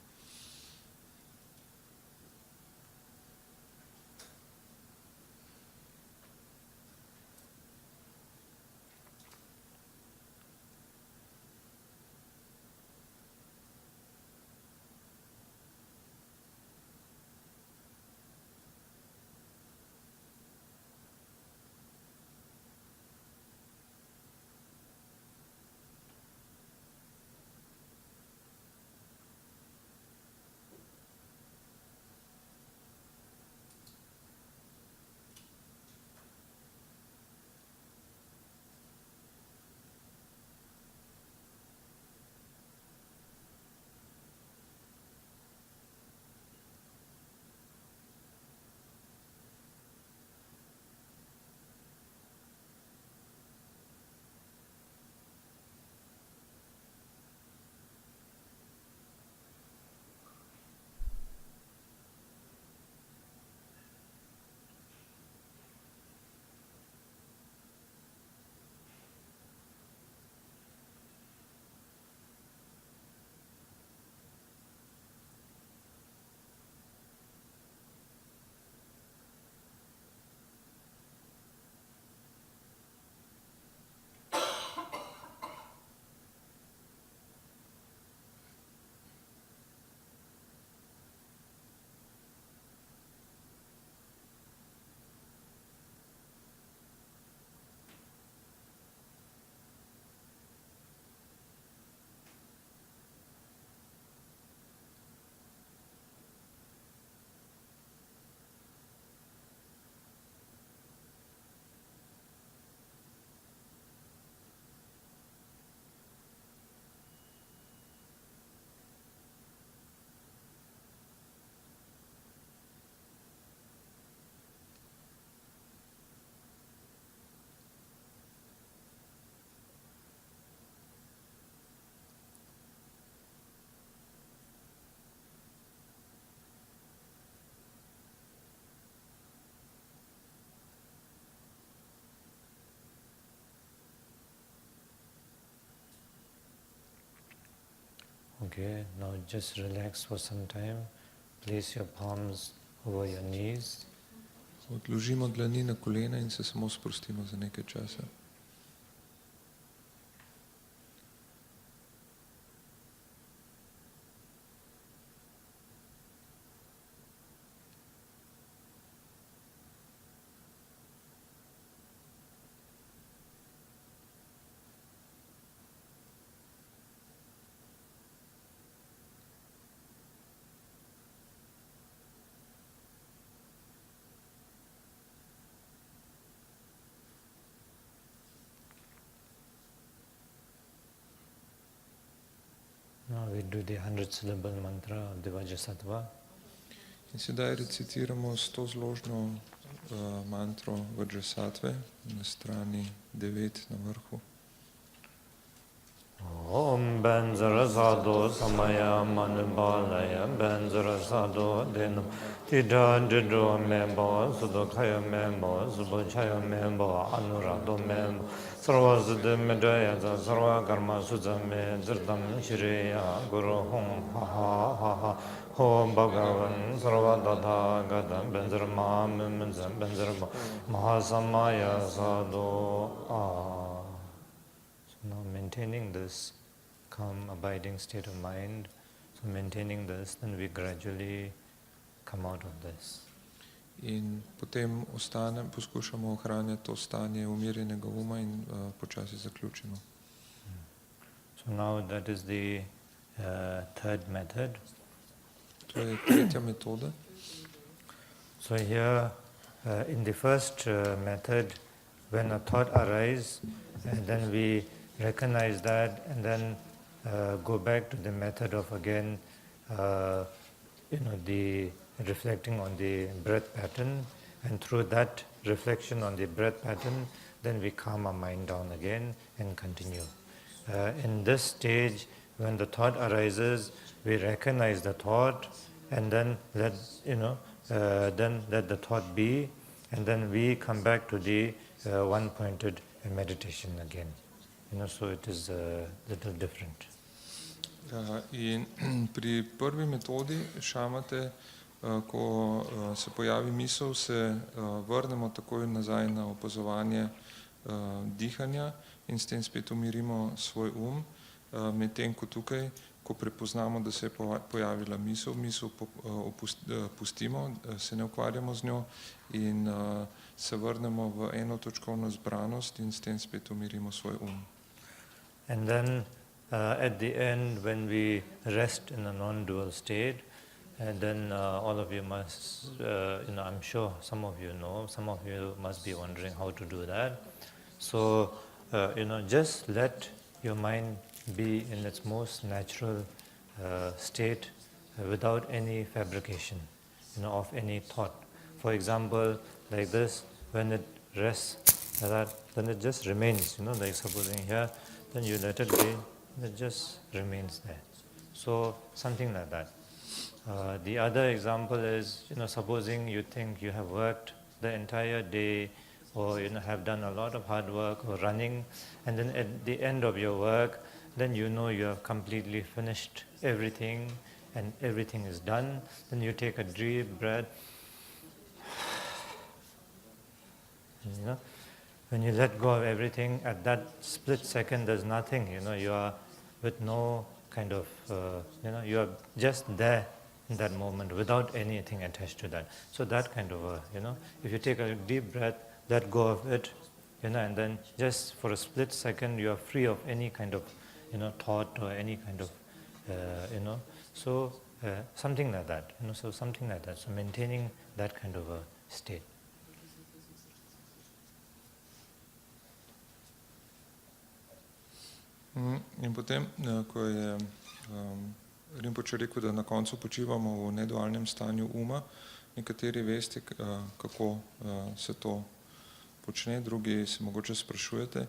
Okay, now just relax for some time. Place your palms over your knees. Odložimo dlani na kolena in se samo sprostimo za nekaj časa. Now we do the 100-syllable mantra of the Vajrasattva. In sedaj recitiramo 100-zložno mantro Vajrasattve na strani 9 na vrhu. Om Benzarasado Samaya Manubalaya Benzarasado Denam Tida Dido Membo Sudokaya Membo Subochaya Membo Anurado Membo Sarvazada Medaya Sarva Karma Suzame Zirdam Shriya Guru Hum Ha Ha Ha Ha Ho Bhagavan Sarvadada Gadam Benzarma Mimenzam Benzarma Mahasamaya Sado Now maintaining this calm, abiding state of mind, so maintaining this, then we gradually come out of this. In potem poskušamo ohranjati to stanje umirjenega uma in počasi zaključimo. So now that is the third method. To je tretja metoda. So here in the first method, when a thought arises, then we recognize that and then go back to the method of again, the reflecting on the breath pattern, and through that reflection on the breath pattern, then we calm our mind down again and continue. In this stage, when the thought arises, we recognize the thought and then let the thought be, and then we come back to the one-pointed meditation again. So it is a little different. In pri prvi metodi šamate, ko se pojavi misel, se vrnemo takoj nazaj na opazovanje dihanja in s tem spet umirimo svoj medtem ko tukaj, ko prepoznamo, da se je pojavila misel pustimo, se ne ukvarjamo z njo in se vrnemo v enotočkovno zbranost in s tem spet umirimo svoj And then at the end, when we rest in a non-dual state, and then all of you must, I'm sure some of you know, some of you must be wondering how to do that. So, just let your mind be in its most natural state without any fabrication, of any thought. For example, like this, when it rests like that, then it just remains, like supposing here, then you let it be, it just remains there. So something like that. The other example is, supposing you think you have worked the entire day or have done a lot of hard work or running, and then at the end of your work, then you have completely finished everything and everything is done. Then you take a deep breath. When you let go of everything, at that split second, there's nothing, you are with no kind of, you are just there in that moment without anything attached to that. So that kind of, if you take a deep breath, let go of it, and then just for a split second, you are free of any kind of, thought or any kind of, so something like that, so something like that. So maintaining that kind of a state. In potem, ko je Rinpoče rekel, da na koncu počivamo v nedualnem stanju uma, nekateri veste, kako se to počne, drugi se mogoče sprašujete.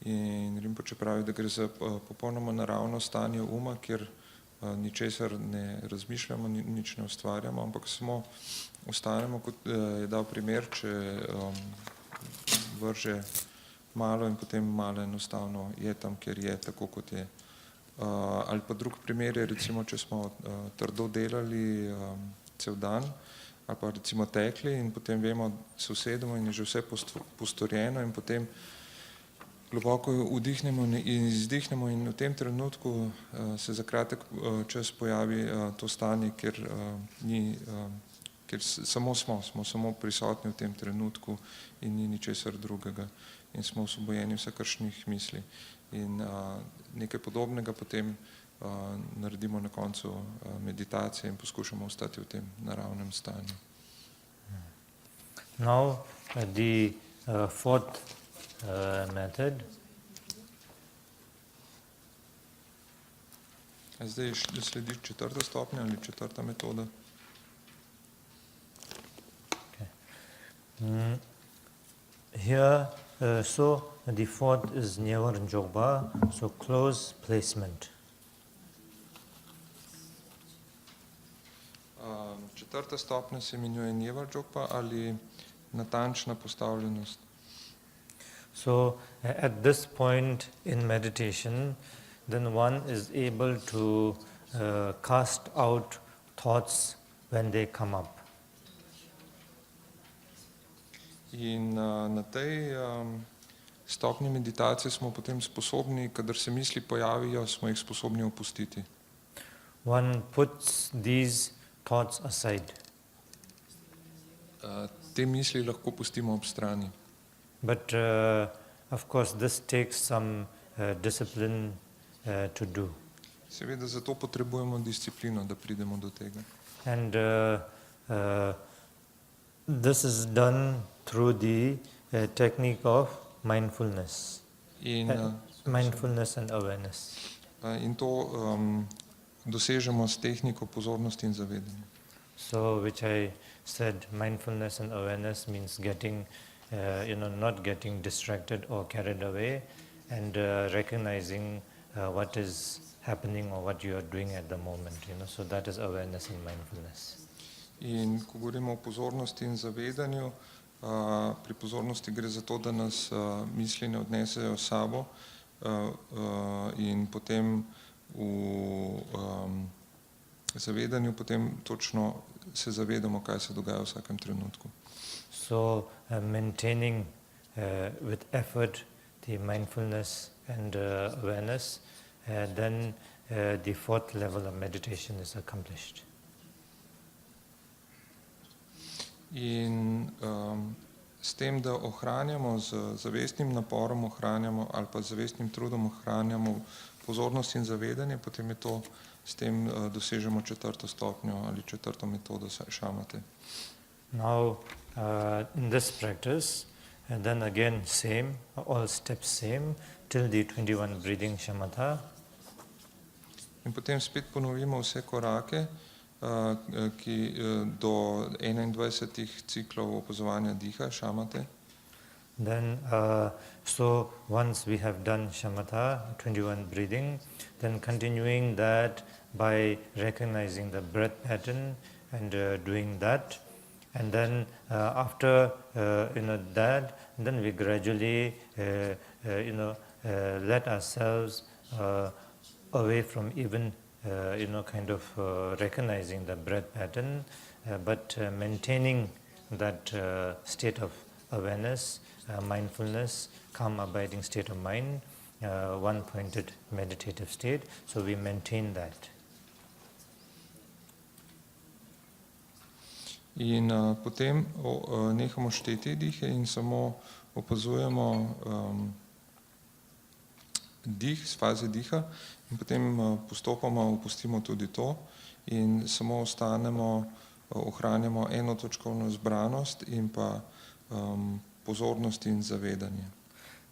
In Rinpoče pravi, da gre za popolnoma naravno stanje uma, kjer ničesar ne razmišljamo, nič ne ustvarjamo, ampak samo ostanemo, kot je dal primer, če vrže malo in potem malo enostavno je tam, ker je tako, kot je Ali pa drug primer je recimo, če smo trdo delali cel dan ali pa recimo tekli in potem vemo, se usedemo in je že vse postorjeno in potem globoko vdihnemo in izdihnemo in v tem trenutku se za kratek čas pojavi to stanje, kjer samo smo samo prisotni v tem trenutku in ni ničesar drugega in smo osvobojeni vsakršnih misli. In nekaj podobnega potem naredimo na koncu meditacije in poskušamo ostati v tem naravnem stanju. Now the fourth method. Zdaj sledi četrta stopnja ali četrta metoda. Okay. Here, so the fourth is Nyevar Jogpa, so close placement. Četrta stopnja se imenuje Nyevar Jogpa ali natančna postavljenost. So at this point in meditation, then one is able to cast out thoughts when they come up. In na tej stopnji meditacije smo potem sposobni, kadar se misli pojavijo, smo jih sposobni opustiti. One puts these thoughts aside. Te misli lahko pustimo ob strani. But of course this takes some discipline to do. Seveda zato potrebujemo disciplino, da pridemo do tega. And this is done through the technique of mindfulness. Mindfulness and awareness. In to dosežemo s tehniko pozornosti in zavedanja. So, which I said, mindfulness and awareness means getting, not getting distracted or carried away, and recognizing what is happening or what you are doing at the moment. So that is awareness and mindfulness. In ko govorimo o pozornosti in zavedanju, pri pozornosti gre za to, da nas misli ne odnesejo s sabo in potem v zavedanju potem točno se zavedamo, kaj se dogaja v vsakem trenutku. So maintaining with effort the mindfulness and awareness, then the fourth level of meditation is accomplished. In s tem, da ohranjamo z zavestnim naporom ohranjamo ali pa z zavestnim trudom ohranjamo pozornost in zavedanje, potem je to, s tem dosežemo četrto stopnjo ali četrto metodo šamate. Now in this practice, and then again same, all steps same, till the 21 breathing shamatha. In potem spet ponovimo vse korake, ki do 21 ciklov opazovanja diha, šamate. Then, so once we have done shamatha, 21 breathing, then continuing that by recognizing the breath pattern and doing that, and then after that, then we gradually let ourselves away from even recognizing the breath pattern, but maintaining that state of awareness, mindfulness, calm abiding state of mind, one-pointed meditative state. So we maintain that. In potem nehamo šteti dihe in samo opazujemo dih, s faze diha in potem postopoma opustimo tudi to in samo ohranjamo enotočkovno zbranost in pa pozornost in zavedanje.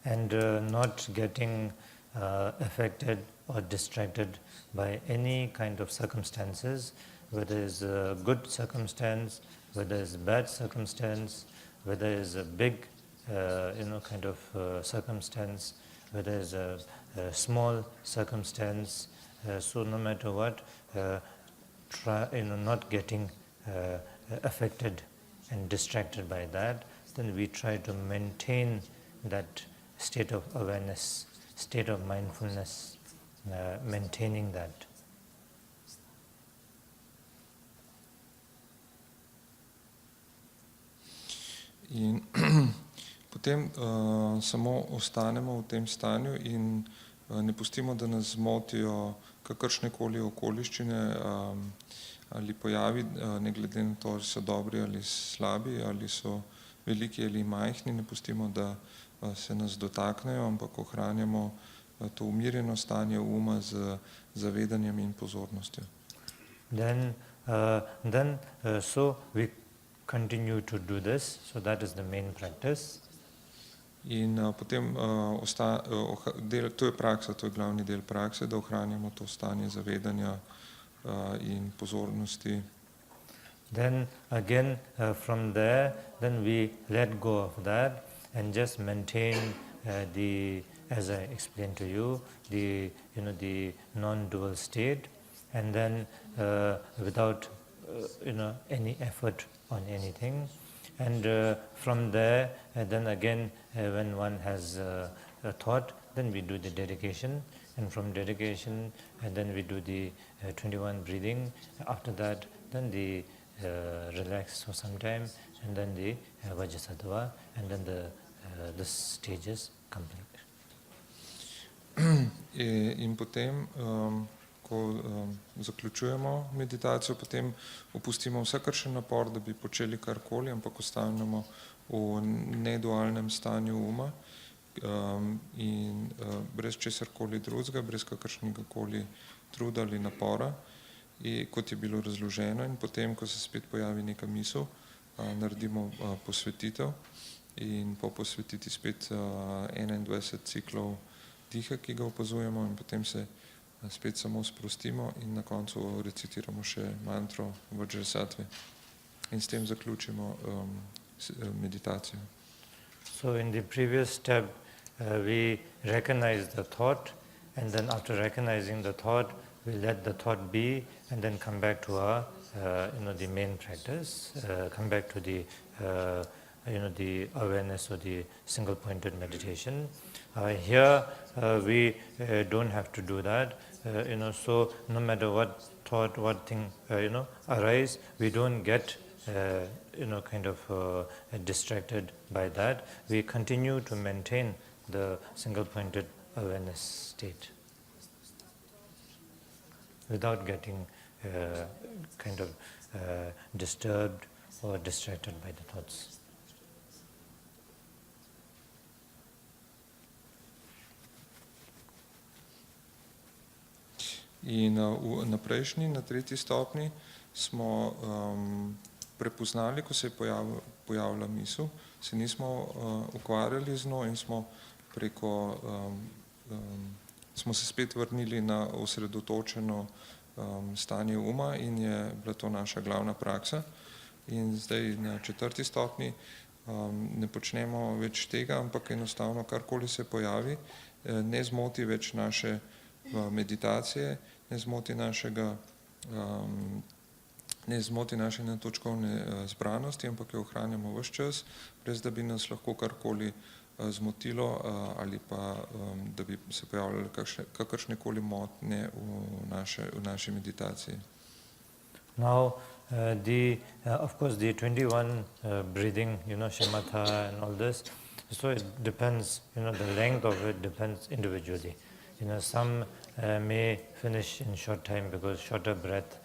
And not getting affected or distracted by any kind of circumstances, whether it's a good circumstance, whether it's a bad circumstance, whether it's a big circumstance, whether it's a small circumstance. So no matter what, try not getting affected and distracted by that. Then we try to maintain that state of awareness, state of mindfulness, maintaining that. In potem samo ostanemo v tem stanju in ne pustimo, da nas zmotijo kakršnekoli okoliščine ali pojavi, ne glede na to, ali so dobri ali slabi, ali so veliki ali majhni, ne pustimo, da se nas dotaknejo, ampak ohranjamo to umirjeno stanje uma z zavedanjem in pozornostjo. Then so we continue to do this, so that is the main practice. In potem to je praksa, to je glavni del prakse, da ohranjamo to stanje zavedanja in pozornosti. Then again from there, then we let go of that and just maintain the, as I explained to you, the non-dual state, and then without any effort on anything. And from there, then again, when one has a thought, then we do the dedication, and from dedication, and then we do the 21 breathing. After that, then the relax for some time, and then the Vajrasattva, and then the stages complete. In potem, ko zaključujemo meditacijo, potem opustimo vsakršen napor, da bi počeli karkoli, ampak ostanemo v nedualnem stanju uma in brez česarkoli drugega, brez kakršnega koli truda ali napora, kot je bilo razloženo. In potem, ko se spet pojavi neka misel, naredimo posvetitev in po posvetiti spet 21 ciklov diha, ki ga opazujemo, in potem se spet samo sprostimo in na koncu recitiramo še mantro Vajrasattve in s tem zaključimo meditacijo. So in the previous step, we recognize the thought, and then after recognizing the thought, we let the thought be, and then come back to our, the main practice, come back to the, the awareness or the single-pointed meditation. Here, we don't have to do that. So no matter what thought, what thing, arise, we don't get, distracted by that. We continue to maintain the single-pointed awareness state without getting disturbed or distracted by the thoughts. In na prejšnji, na tretji stopni, smo prepoznali, ko se je pojavila misel, se nismo ukvarjali z njo in smo smo se spet vrnili na osredotočeno stanje uma in je bila to naša glavna praksa. In zdaj na četrti stopni ne počnemo več tega, ampak enostavno karkoli se pojavi, ne zmoti več naše meditacije, ne zmoti naše netočkovne zbranosti, ampak jo ohranjamo ves čas, brez da bi nas lahko karkoli zmotilo ali pa da bi se pojavljale kakršnekoli motnje v naši meditaciji. Now, of course, the 21 breathing, shamatha and all this, so it depends, the length of it depends individually. Some may finish in short time because shorter breath.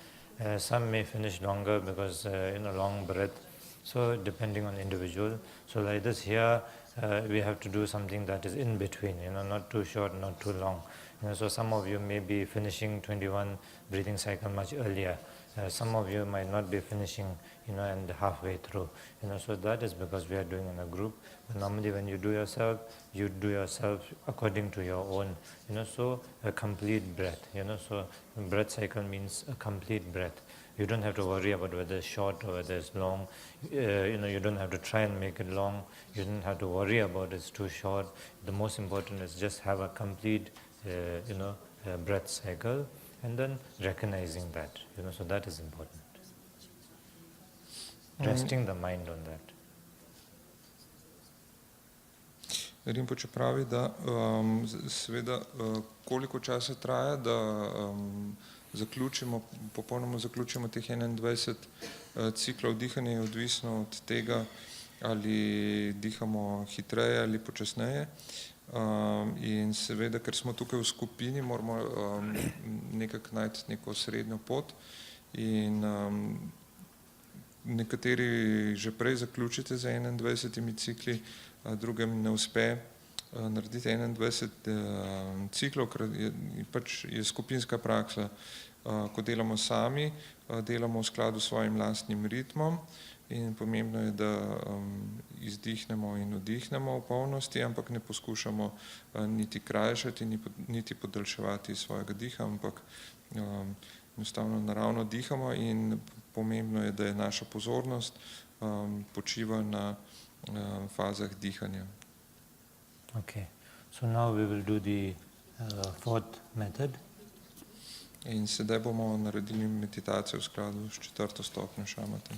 Some may finish longer because long breath. So depending on individual. So like this here, we have to do something that is in between. Not too short, not too long. So some of you may be finishing 21 breathing cycle much earlier. Some of you might not be finishing, and halfway through. So that is because we are doing in a group. But normally when you do yourself according to your own, so a complete breath. So breath cycle means a complete breath. You don't have to worry about whether it's short or whether it's long. You don't have to try and make it long. You don't have to worry about it's too short. The most important is just have a complete, breath cycle. And then recognizing that, so that is important. Resting the mind on that. Rinpoče pravi, da seveda koliko časa traja, da popolnoma zaključimo teh 21 ciklov dihanja, je odvisno od tega, ali dihamo hitreje ali počasneje. In seveda, ker smo tukaj v skupini, moramo nekako najti neko srednjo pot in nekateri že prej zaključite z 21 cikli, drugem ne uspe narediti 21 ciklov, ker je skupinska praksa. Ko delamo sami, delamo v skladu s svojim lastnim ritmom in pomembno je, da izdihnemo in vdihnemo v polnosti, ampak ne poskušamo niti krajšati, niti podaljševati svojega diha, ampak enostavno naravno dihamo in pomembno je, da je naša pozornost počiva na fazah dihanja. Okay, so now we will do the fourth method. In sedaj bomo naredili meditacijo v skladu s 4. stopnjo šamata.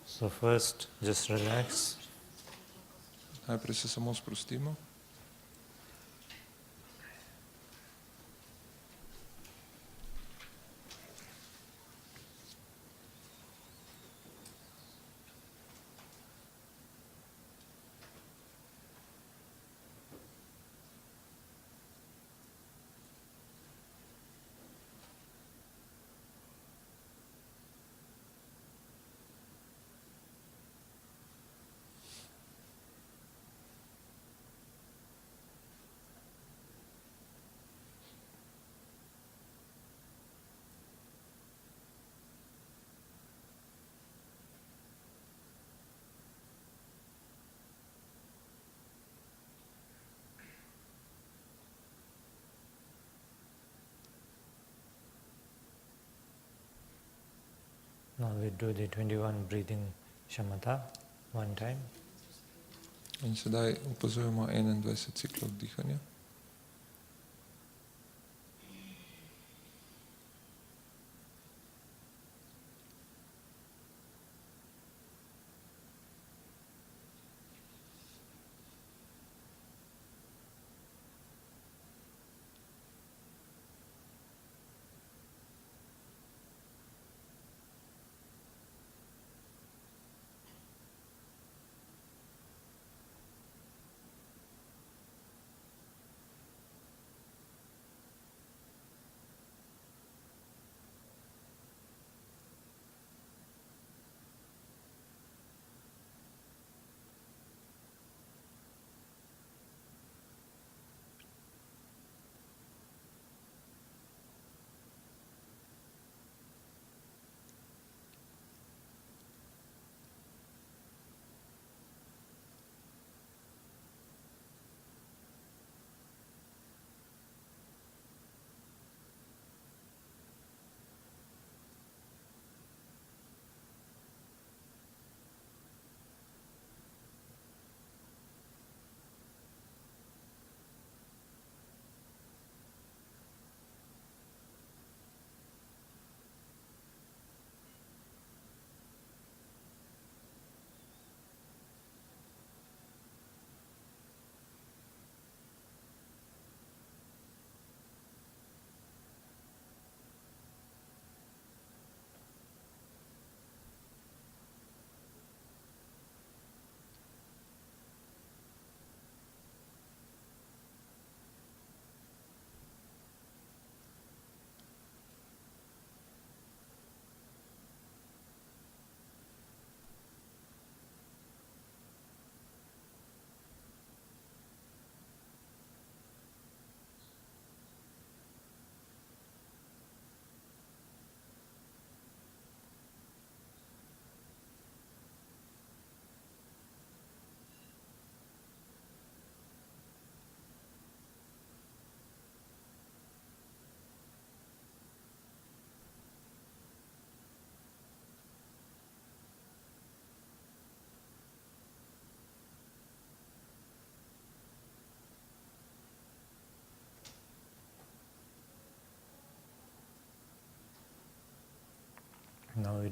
So first, just relax. Najprej se samo sprostimo. Now we do the 21 breathing shamatha one time. In sedaj opazujemo 21 ciklov dihanja.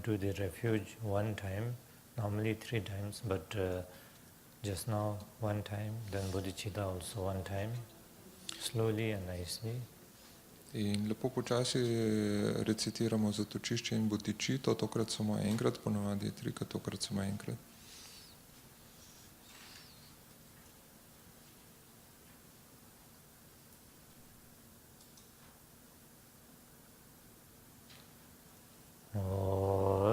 do the refuge one time, normally 3 times, but just now one time, then bodhicitta also one time, slowly and nicely. In lepo počasi recitiramo zatočišče in bodhicitta, tokrat samo enkrat, ponavadi 3-krat, tokrat samo enkrat.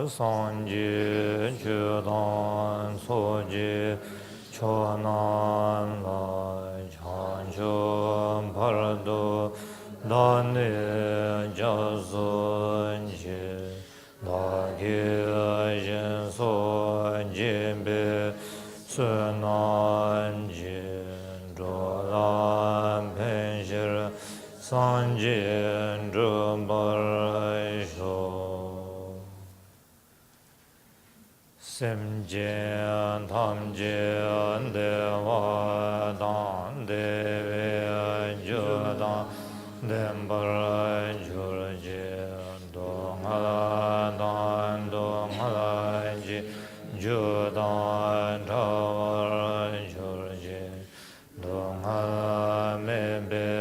Sanje chudan soje chonan la chancho pardo dane jazon je la ge jen so jembe sunan je dolan penjir sanje drumbar sho Semjen tamjen deva dan deve judan dembar jurje dongala dan dongala ji judan tavar jurje dongala mebe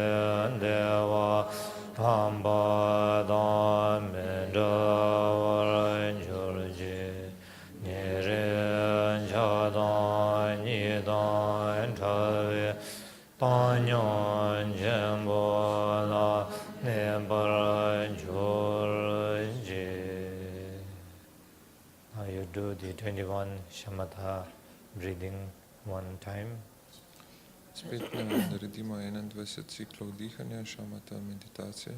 deva tamba dan medavar jurje Panyon Jembola Nebara Jurje. Now you do the 21 shamatha breathing one time. Spet naredimo 21 ciklov dihanja, šamata meditacije.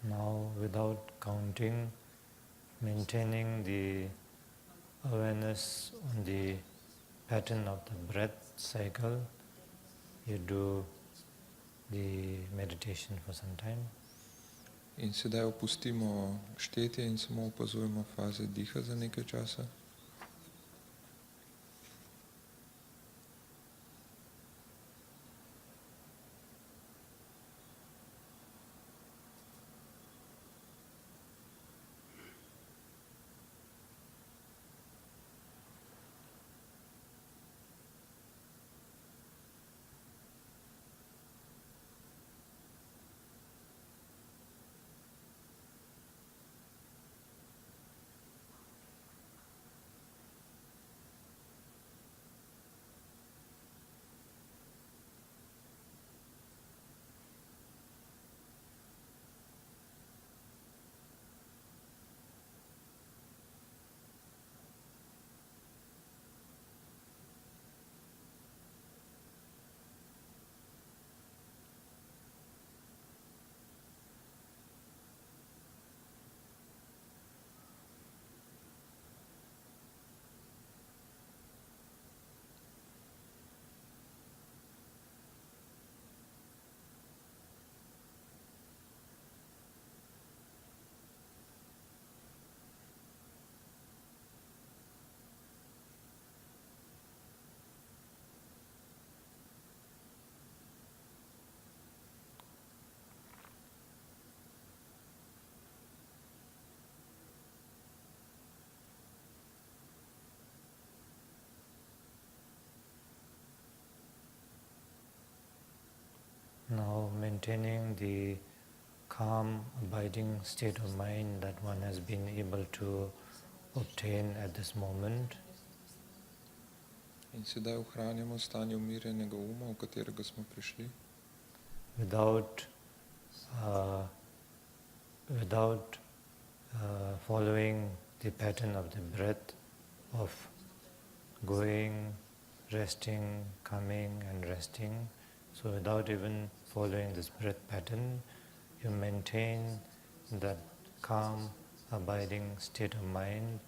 Now, without counting, maintaining the awareness on the pattern of the breath cycle, you do the meditation for some time. In sedaj opustimo štetje in samo opazujemo faze diha za nekaj časa. Now maintaining the calm, abiding state of mind that one has been able to obtain at this moment. In sedaj ohranjamo stanje umirjenega uma, v katerega smo prišli, Without following the pattern of the breath of going, resting, coming and resting. So without even following this breath pattern, you maintain that calm, abiding state of mind,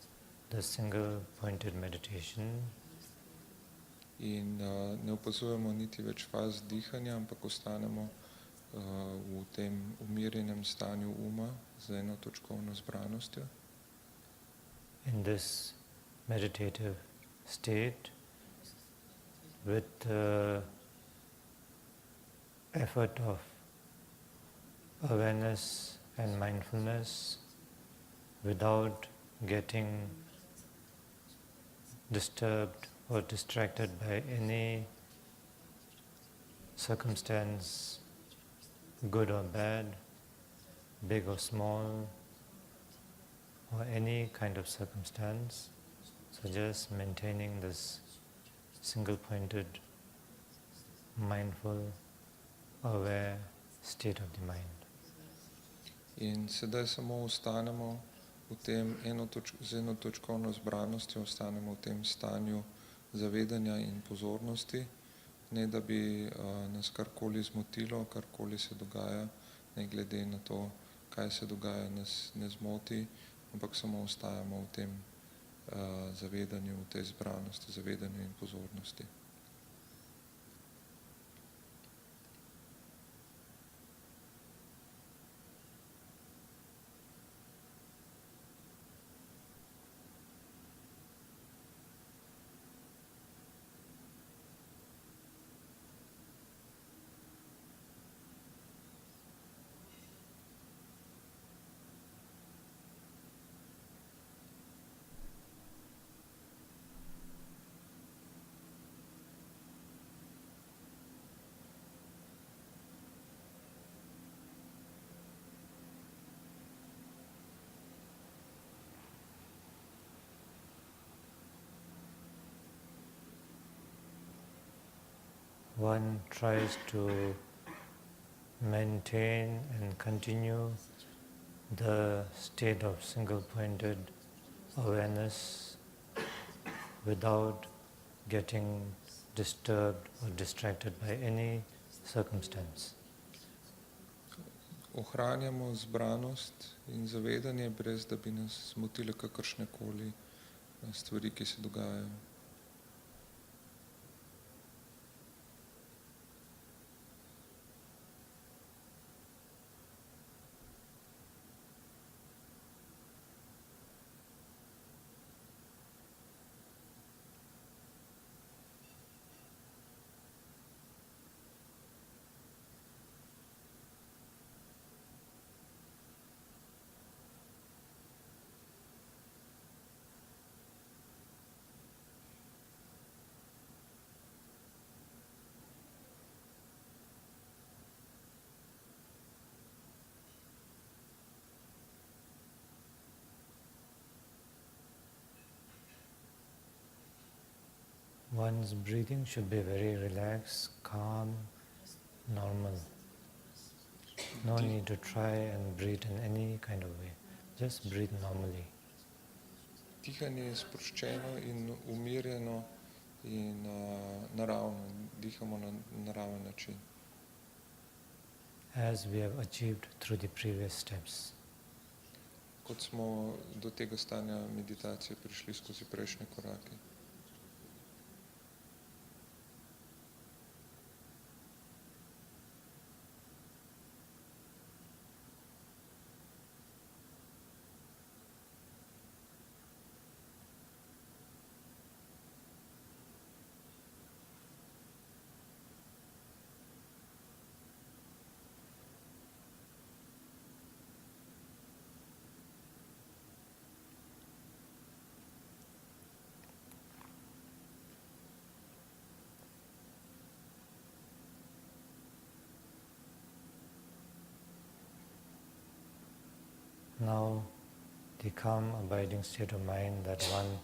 the single-pointed meditation. in ne opazujemo niti več faz dihanja, ampak ostanemo v tem umirjenem stanju uma z eno točkovno zbranostjo. In this meditative state, with the effort of awareness and mindfulness, without getting disturbed or distracted by any circumstance, good or bad, big or small, or any kind of circumstance. So just maintaining this single-pointed, mindful, aware state of the mind. In sedaj samo ostanemo v tem z eno točkovno zbranostjo, ostanemo v tem stanju zavedanja in pozornosti, ne da bi nas karkoli zmotilo, karkoli se dogaja, ne glede na to, kaj se dogaja, nas ne zmoti, ampak samo ostajamo v tem zavedanju, v tej zbranosti, zavedanju in pozornosti. One tries to maintain and continue the state of single-pointed awareness without getting disturbed or distracted by any circumstance. Ohranjamo zbranost in zavedanje, brez da bi nas zmotile kakršne koli stvari, ki se dogajajo. one's breathing should be very relaxed, calm, normal. No need to try and breathe in any kind of way. Just breathe normally. Dihanje je sproščeno in umirjeno in naravno. Dihamo na naraven način. As we have achieved through the previous steps. Kot smo do tega stanja meditacije prišli skozi prejšnje korake. Now, the calm, abiding state of mind that one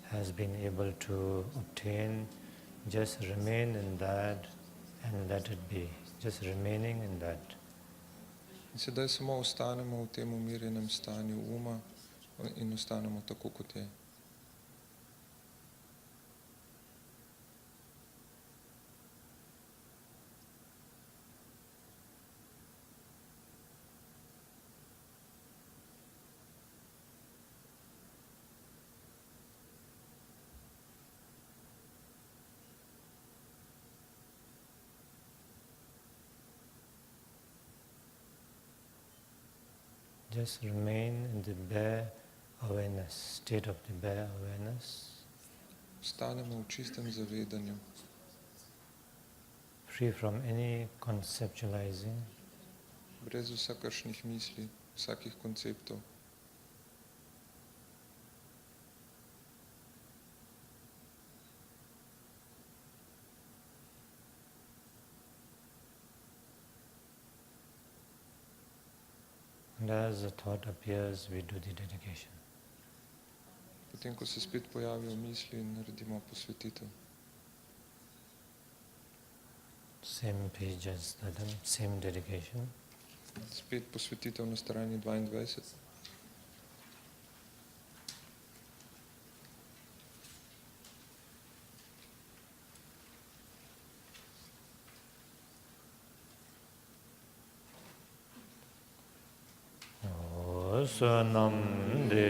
has been able to obtain, just remain in that and let it be. Just remaining in that. In sedaj samo ostanemo v tem umirjenem stanju uma in ostanemo tako, kot je. Just remain in the bare awareness, state of the bare awareness. Ostanemo v čistem zavedanju, Free from any conceptualizing, brez vsakršnih misli, vsakih konceptov. and as the thought appears, we do the dedication. Potem, ko se spet pojavijo misli, naredimo posvetitev. Same page as the same dedication. Spet posvetitev na strani 22. Sanam de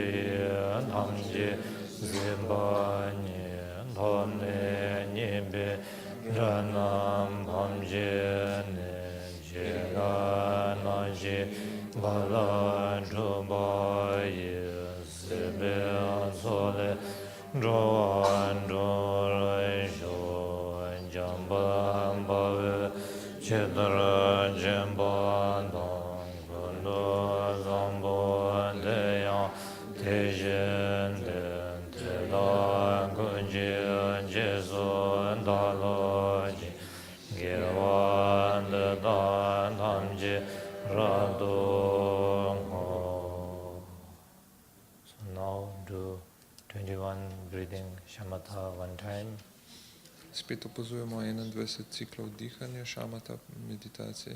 namje zimbanye dhone nyebe ranam bhamje ne jera naje bala dhubaye sebe sole droan droy jo jambam bave chedra jambam So now do 21 breathing shamatha one time. Spet opazujemo 21 ciklov dihanja, šamata meditacije.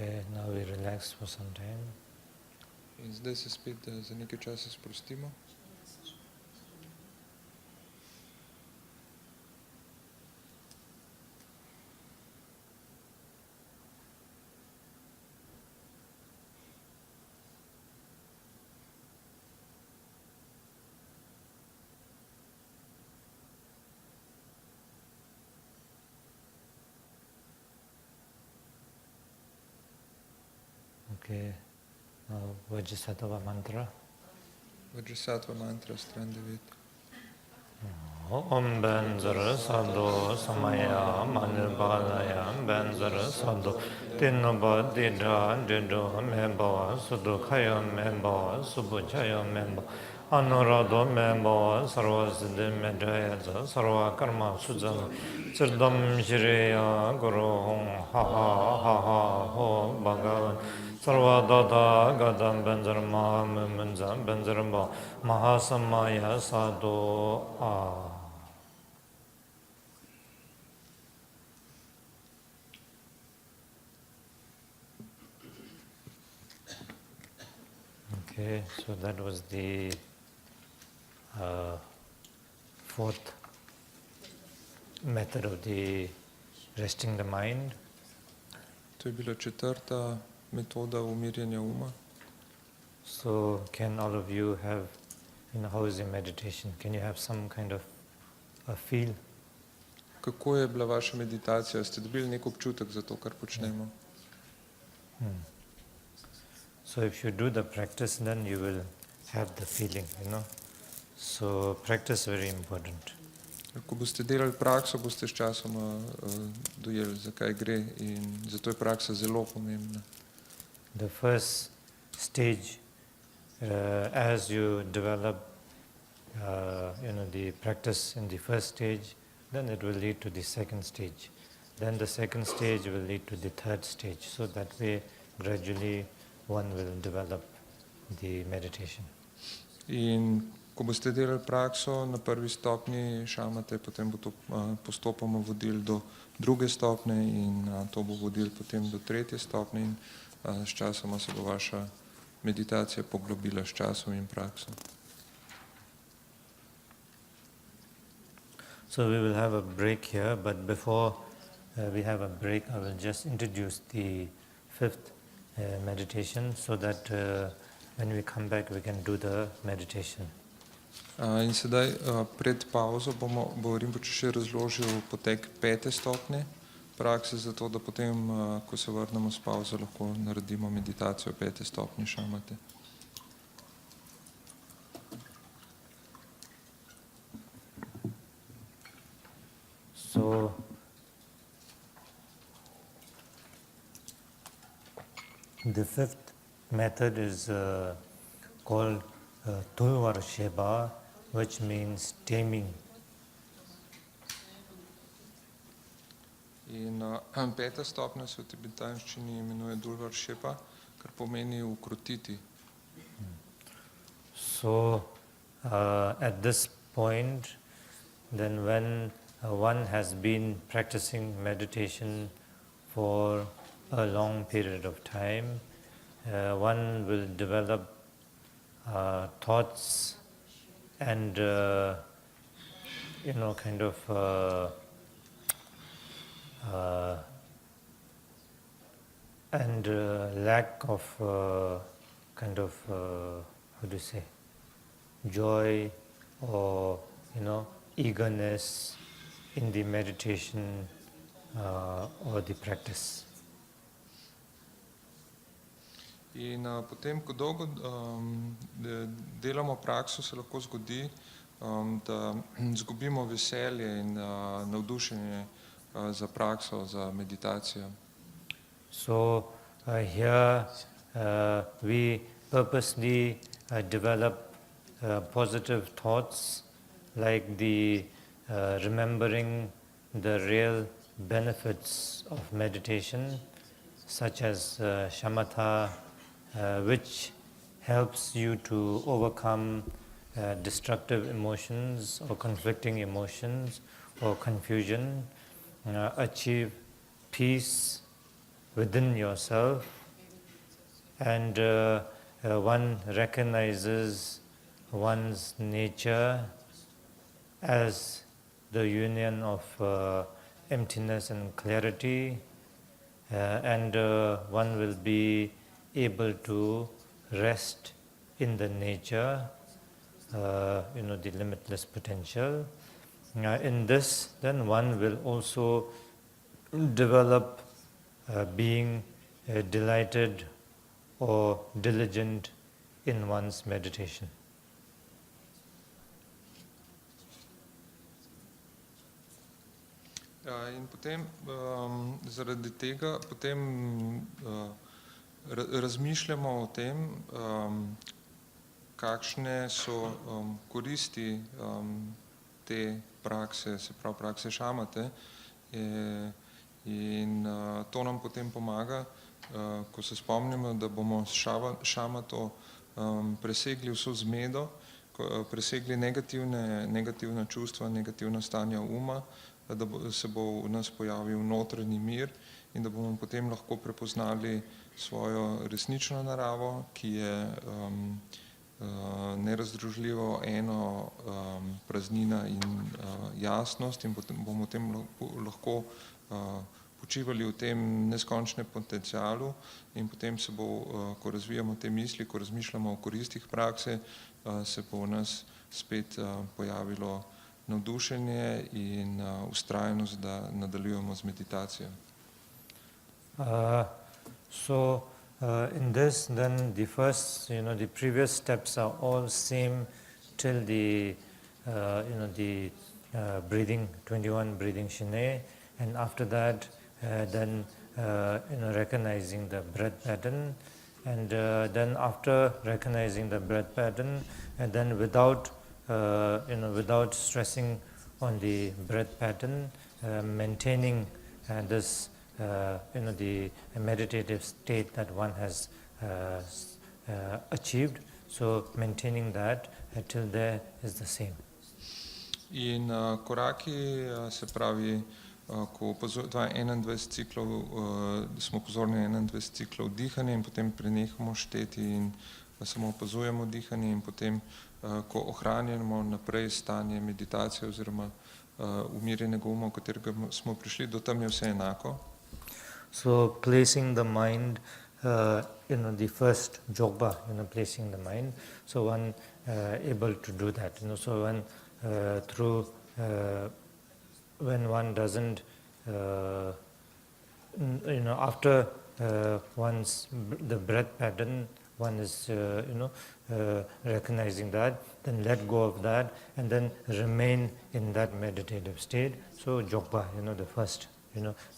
Okay, now we relax for some time. In zdaj se spet za nekaj časa sprostimo. Okay, now Vajrasattva mantra. Vajrasattva mantra, stran 9. Om Benzara Sadho Samaya Manirbalaya Benzara Sadho Tinnoba Didra Dido Memba Sudukhaya Memba Subuchaya Memba Anurado Memba Sarvasiddhi Medrayaza Sarva Karma Sujam Sirdam Shriya Guru Ha Ha Ha Ha Ho Bhagavan Sarva Dada Gadam Benzara Mahamunzam Benzara Mahasamaya Sadho A. Okay, so that was the fourth method of the resting the mind. To je bila četrta metoda umirjanja uma. So can all of you have, how is your meditation? Can you have some kind of a feel? Kako je bila vaša meditacija? Ste dobili nek občutek za to, kar počnemo? So if you do the practice, then you will have the feeling, So practice is very important. Ko boste delali prakso, boste s časoma dojeli, zakaj gre, in zato je praksa zelo pomembna. The first stage, as you develop, the practice in the first stage, then it will lead to the second stage. Then the second stage will lead to the third stage. So that way, gradually, one will develop the meditation. In ko boste delali prakso na prvi stopnji šamate, potem bo to postopoma vodilo do druge stopnje in to bo vodilo potem do tretje stopnje in s časoma se bo vaša meditacija poglobila s časom in prakso. So we will have a break here, but before we have a break, I will just introduce the fifth meditation so that when we come back we can do the meditation. In sedaj pred pauzo bo Rinpoche še razložil potek pete stopnje prakse, zato da potem, ko se vrnemo s pauzo, lahko naredimo meditacijo pete stopnje šamate. So the fifth method is called Tulvarsheba, which means taming. In peta stopnja se v tibetanščini imenuje Tulvarsheba, kar pomeni ukrotiti. So at this point, then when one has been practicing meditation for a long period of time, one will develop thoughts and kind of and lack of kind of how do you say, joy or eagerness in the meditation or the practice. In potem, ko dolgo delamo prakso, se lahko zgodi, da izgubimo veselje in navdušenje za prakso, za meditacijo. So here we purposely develop positive thoughts like the remembering the real benefits of meditation, such as shamatha, which helps you to overcome destructive emotions or conflicting emotions or confusion, achieve peace within yourself, and one recognizes one's nature as the union of emptiness and clarity, and one will be able to rest in the nature, the limitless potential. In this, then one will also develop being delighted or diligent in one's meditation. In potem zaradi tega potem razmišljamo o tem, kakšne so koristi te prakse, se pravi prakse šamate, in to nam potem pomaga, ko se spomnimo, da bomo s šamato presegli vso zmedo, presegli negativna čustva, negativna stanja uma, da se bo v nas pojavil notranji mir in da bomo potem lahko prepoznali svojo resnično naravo, ki je nerazdružljivo eno praznina in jasnost, in potem bomo tem lahko počivali v tem neskončnem potencialu, in potem se bo, ko razvijamo te misli, ko razmišljamo o koristih prakse, se bo v nas spet pojavilo navdušenje in ustrajnost, da nadaljujemo z meditacijo. In this, then the first, the previous steps are all same till the, breathing, 21 breathing shinay, and after that, then, recognizing the breath pattern, and then after recognizing the breath pattern, and then without stressing on the breath pattern, maintaining this, the meditative state that one has achieved. So maintaining that till there is the same. In koraki, se pravi, ko 21 ciklov, smo pozorni 21 ciklov dihanja in potem prenehamo šteti in samo opazujemo dihanje, in potem, ko ohranjamo naprej stanje meditacije oziroma umirjenega uma, v katerega smo prišli, do tam je vse enako. So placing the mind, the first jogba, placing the mind, so one able to do that. So one through when one doesn't, after one's the breath pattern, one is recognizing that, then let go of that, and then remain in that meditative state. So jogba, the first,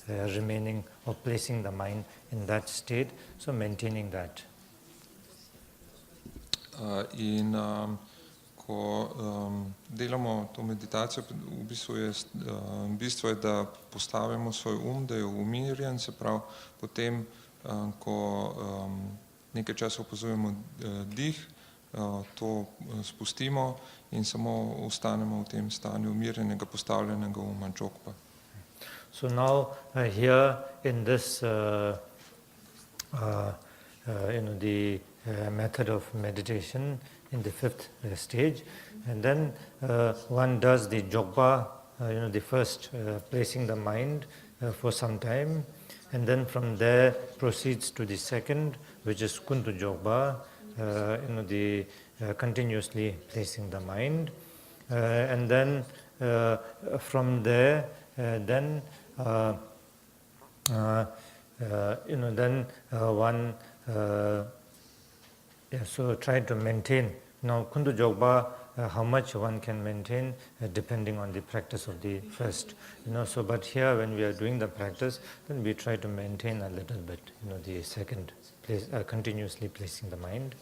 remaining or placing the mind in that state, so maintaining that. In ko delamo to meditacijo, bistvo je, da postavimo svoj da je umirjen, se pravi, potem, ko nekaj časa opazujemo dih, to spustimo in samo ostanemo v tem stanju umirjenega, postavljenega uma, jogpa. So now here in this, the method of meditation in the fifth stage, and then one does the jogpa, the first placing the mind for some time, and then from there proceeds to the second, which is kuntu jogpa, the continuously placing the mind, and then from there, then one so try to maintain. Now kuntu jogpa, how much one can maintain depending on the practice of the first, so but here when we are doing the practice, then we try to maintain a little bit, the second place, continuously placing the mind.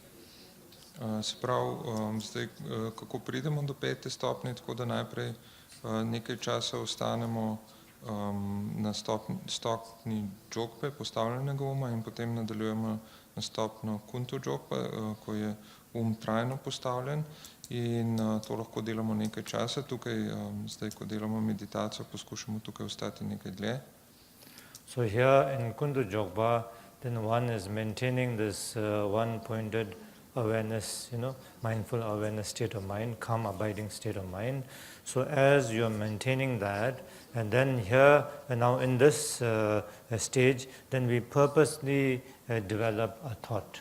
Se pravi, zdaj, kako pridemo do pete stopnje, tako da najprej nekaj časa ostanemo na stopni jogpe, postavljenega uma, in potem nadaljujemo na stopno kuntu jogpa, ko je trajno postavljen, in to lahko delamo nekaj časa. Tukaj, zdaj, ko delamo meditacijo, poskušamo tukaj ostati nekaj dlje. So here in Kundu Jogpa, then one is maintaining this one-pointed awareness, mindful awareness state of mind, calm abiding state of mind. So as you are maintaining that, and then here, and now in this stage, then we purposely develop a thought.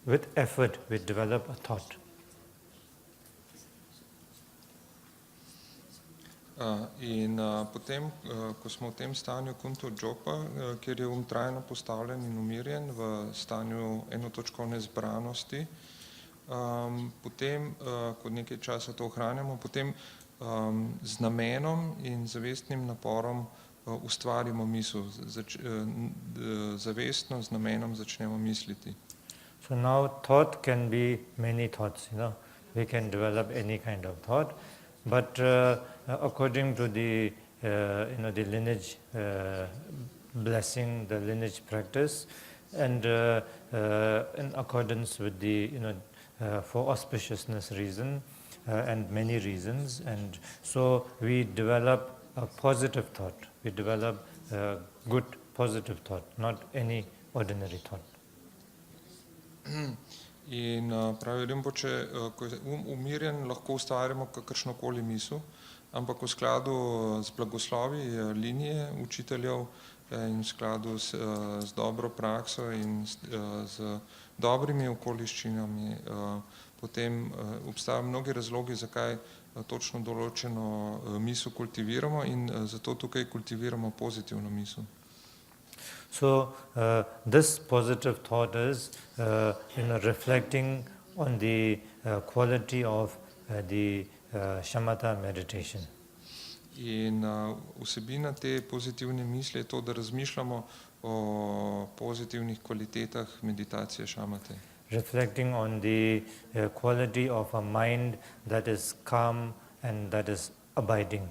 With effort, we develop a thought. Potem, ko smo v tem stanju Kundu Jogpa, kjer je trajno postavljen in umirjen v stanju enotočkovne zbranosti, potem, ko nekaj časa to ohranjamo, potem z namenom in zavestnim naporom ustvarimo misel, zavestno z namenom začnemo misliti. So now thought can be many thoughts, we can develop any kind of thought, but according to the the lineage blessing, the lineage practice, and in accordance with the for auspiciousness reason and many reasons, and so we develop a positive thought. We develop a good positive thought, not any ordinary thought. In pravi Rinpoche, ko je umirjen, lahko ustvarjamo kakršnokoli misel, ampak v skladu z blagoslovi linije učiteljev in v skladu z dobro prakso in z dobrimi okoliščinami, potem obstajajo mnogi razlogi, zakaj točno določeno misel kultiviramo in zato tukaj kultiviramo pozitivno misel. So this positive thought is reflecting on the quality of the shamatha meditation. In vsebina te pozitivne misli je to, da razmišljamo o pozitivnih kvalitetah meditacije šamate. Reflecting on the quality of a mind that is calm and that is abiding,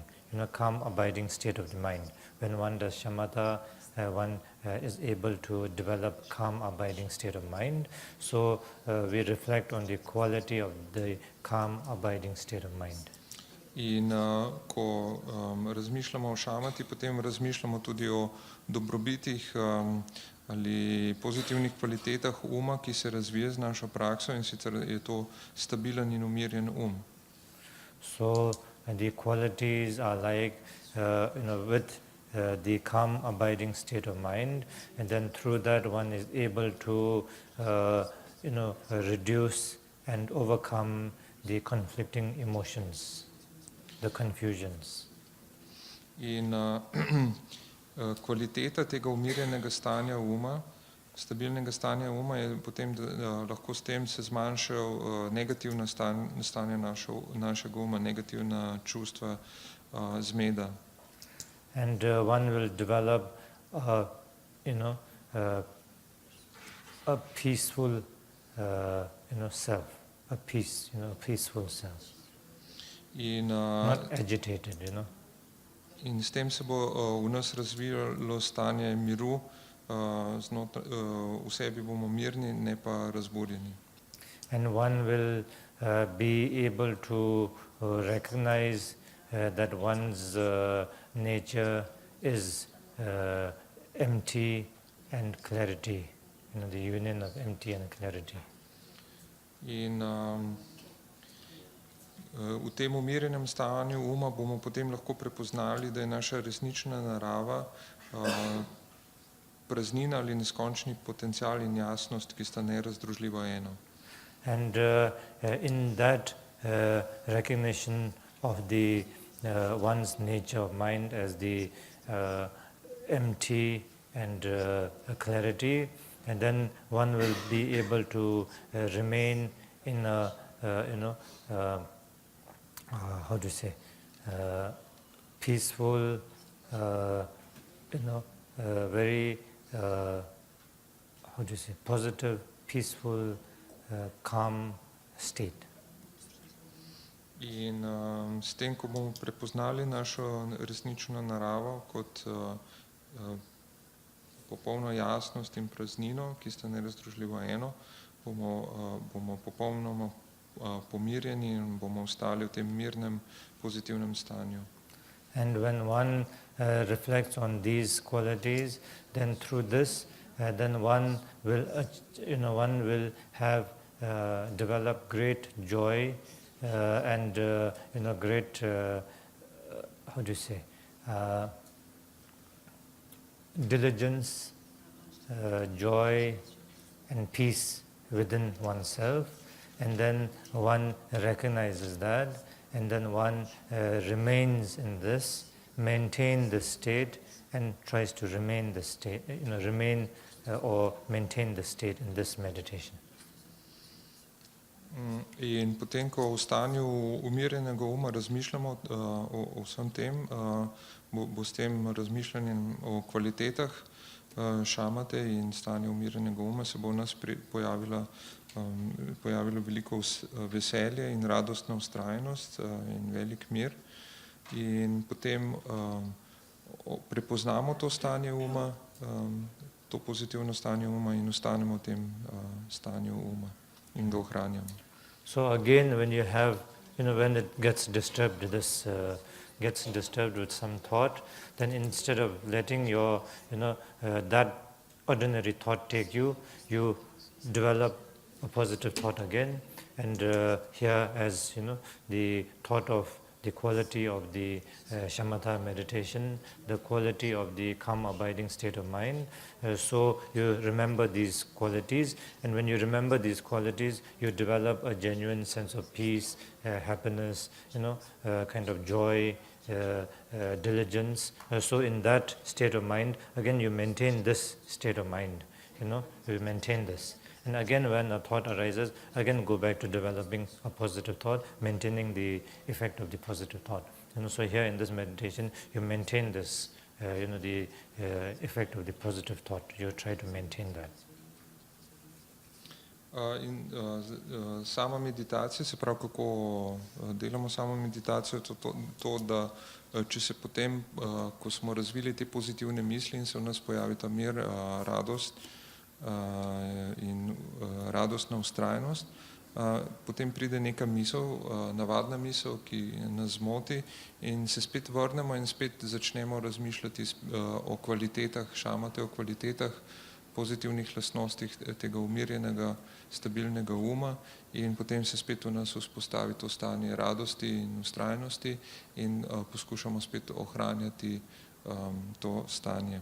calm abiding state of the mind. When one does shamatha, one is able to develop calm abiding state of mind. So we reflect on the quality of the calm abiding state of mind. In ko razmišljamo o šamati, potem razmišljamo tudi o dobrobitih ali pozitivnih kvalitetah uma, ki se razvije z našo prakso, in sicer je to stabilen in umirjen So the qualities are like with the calm abiding state of mind, and then through that one is able to reduce and overcome the conflicting emotions, the confusions. In kvaliteta tega umirjenega stanja uma, stabilnega stanja uma je potem, da lahko s tem se zmanjšajo negativna stanja našega uma, negativna čustva, zmeda. And one will develop a peaceful self, a peaceful self. In not agitated, In s tem se bo v nas razvijalo stanje miru, v sebi bomo mirni, ne pa razburjeni. And one will be able to recognize that one's nature is empty and clarity, the union of empty and clarity. In v tem umirjenem stanju uma bomo potem lahko prepoznali, da je naša resnična narava praznina ali neskončni potencial in jasnost, ki sta nerazdružljiva eno. And in that recognition of the one's nature of mind as the empty and clarity, and then one will be able to remain in a peaceful, very positive, peaceful, calm state. In s tem, ko bomo prepoznali našo resnično naravo kot popolno jasnost in praznino, ki sta nerazdružljivo eno, bomo popolnoma pomirjeni in bomo ostali v tem mirnem, pozitivnem stanju. And when one reflects on these qualities, then through this, then one will, one will have develop great joy and great, how do you say, diligence, joy, and peace within oneself, and then one recognizes that, and then one remains in this, maintain the state, and tries to remain the state, or maintain the state in this meditation. In potem, ko v stanju umirjenega uma razmišljamo o vsem tem, bo s tem razmišljanjem o kvalitetah šamate in stanja umirjenega uma se bo v nas pojavilo veliko veselje in radostna ustrajnost in velik mir. In potem prepoznamo to stanje uma, to pozitivno stanje uma in ostanemo v tem stanju uma in ga ohranjamo. So again, when you have, when it gets disturbed, this gets disturbed with some thought, then instead of letting your, that ordinary thought take you, you develop a positive thought again. And here, as the thought of the quality of the shamatha meditation, the quality of the calm abiding state of mind. So you remember these qualities, and when you remember these qualities, you develop a genuine sense of peace, happiness, kind of joy, diligence. So in that state of mind, again you maintain this state of mind, you maintain this. And again, when a thought arises, again go back to developing a positive thought, maintaining the effect of the positive thought. So here in this meditation, you maintain this, the effect of the positive thought. You try to maintain that. Sama meditacija, se pravi, kako delamo samo meditacijo, to, da če se potem, ko smo razvili te pozitivne misli in se v nas pojavi ta mir, radost, in radostna ustrajnost, potem pride neka misel, navadna misel, ki nas zmoti in se spet vrnemo in spet začnemo razmišljati o kvalitetah šamate, o kvalitetah pozitivnih lastnostih tega umirjenega, stabilnega uma in potem se spet v nas vzpostavi to stanje radosti in ustrajnosti in poskušamo spet ohranjati to stanje.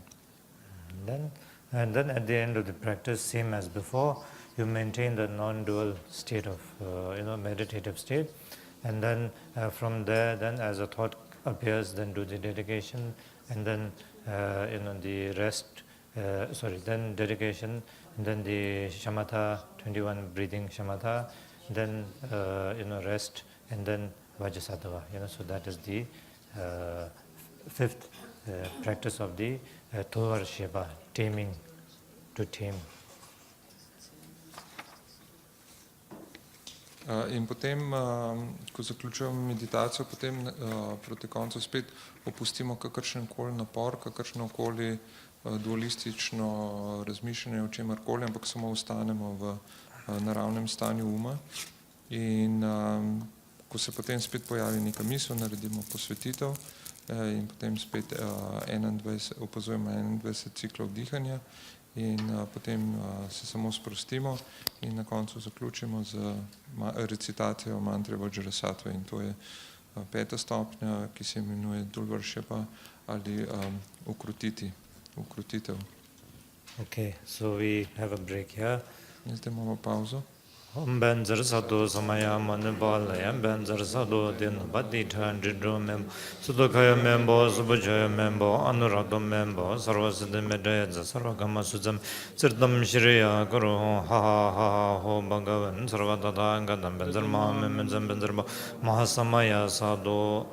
And then at the end of the practice, same as before, you maintain the non-dual state of, meditative state. And then from there, then as a thought appears, then do the dedication. And then, the rest, then dedication. And then the shamatha, 21 breathing shamatha. Then, rest. And then vajrasattva. So that is the fifth practice of the Tovar Sheba, taming, to tame. In potem, ko zaključujemo meditacijo, potem proti koncu spet opustimo kakršenkoli napor, kakršnokoli dualistično razmišljanje o čemarkoli, ampak samo ostanemo v naravnem stanju uma. In ko se potem spet pojavi neka misel, naredimo posvetitev in potem spet opazujemo 21 ciklov dihanja in potem se samo sprostimo in na koncu zaključimo z recitacijo mantre Vajrasattve in to je 5. stopnja, ki se imenuje Dulvaršepa ali ukrotitev. Okay, so we have a break here. Zdaj imamo pauzo. Om Benzar Sadhu Samaya Manipalaya Benzar Sadhu Din Badi Thandridu Membo Sudokaya Membo Subhajaya Membo Anuradha Membo Sarvasiddhi Medayadza Sarvagama Suzam Sirdam Shriya Guru Ha Ha Ha Ho Bhagavan Sarvadada Gadam Benzar Mahamim Benzar Mahasamaya Sadhu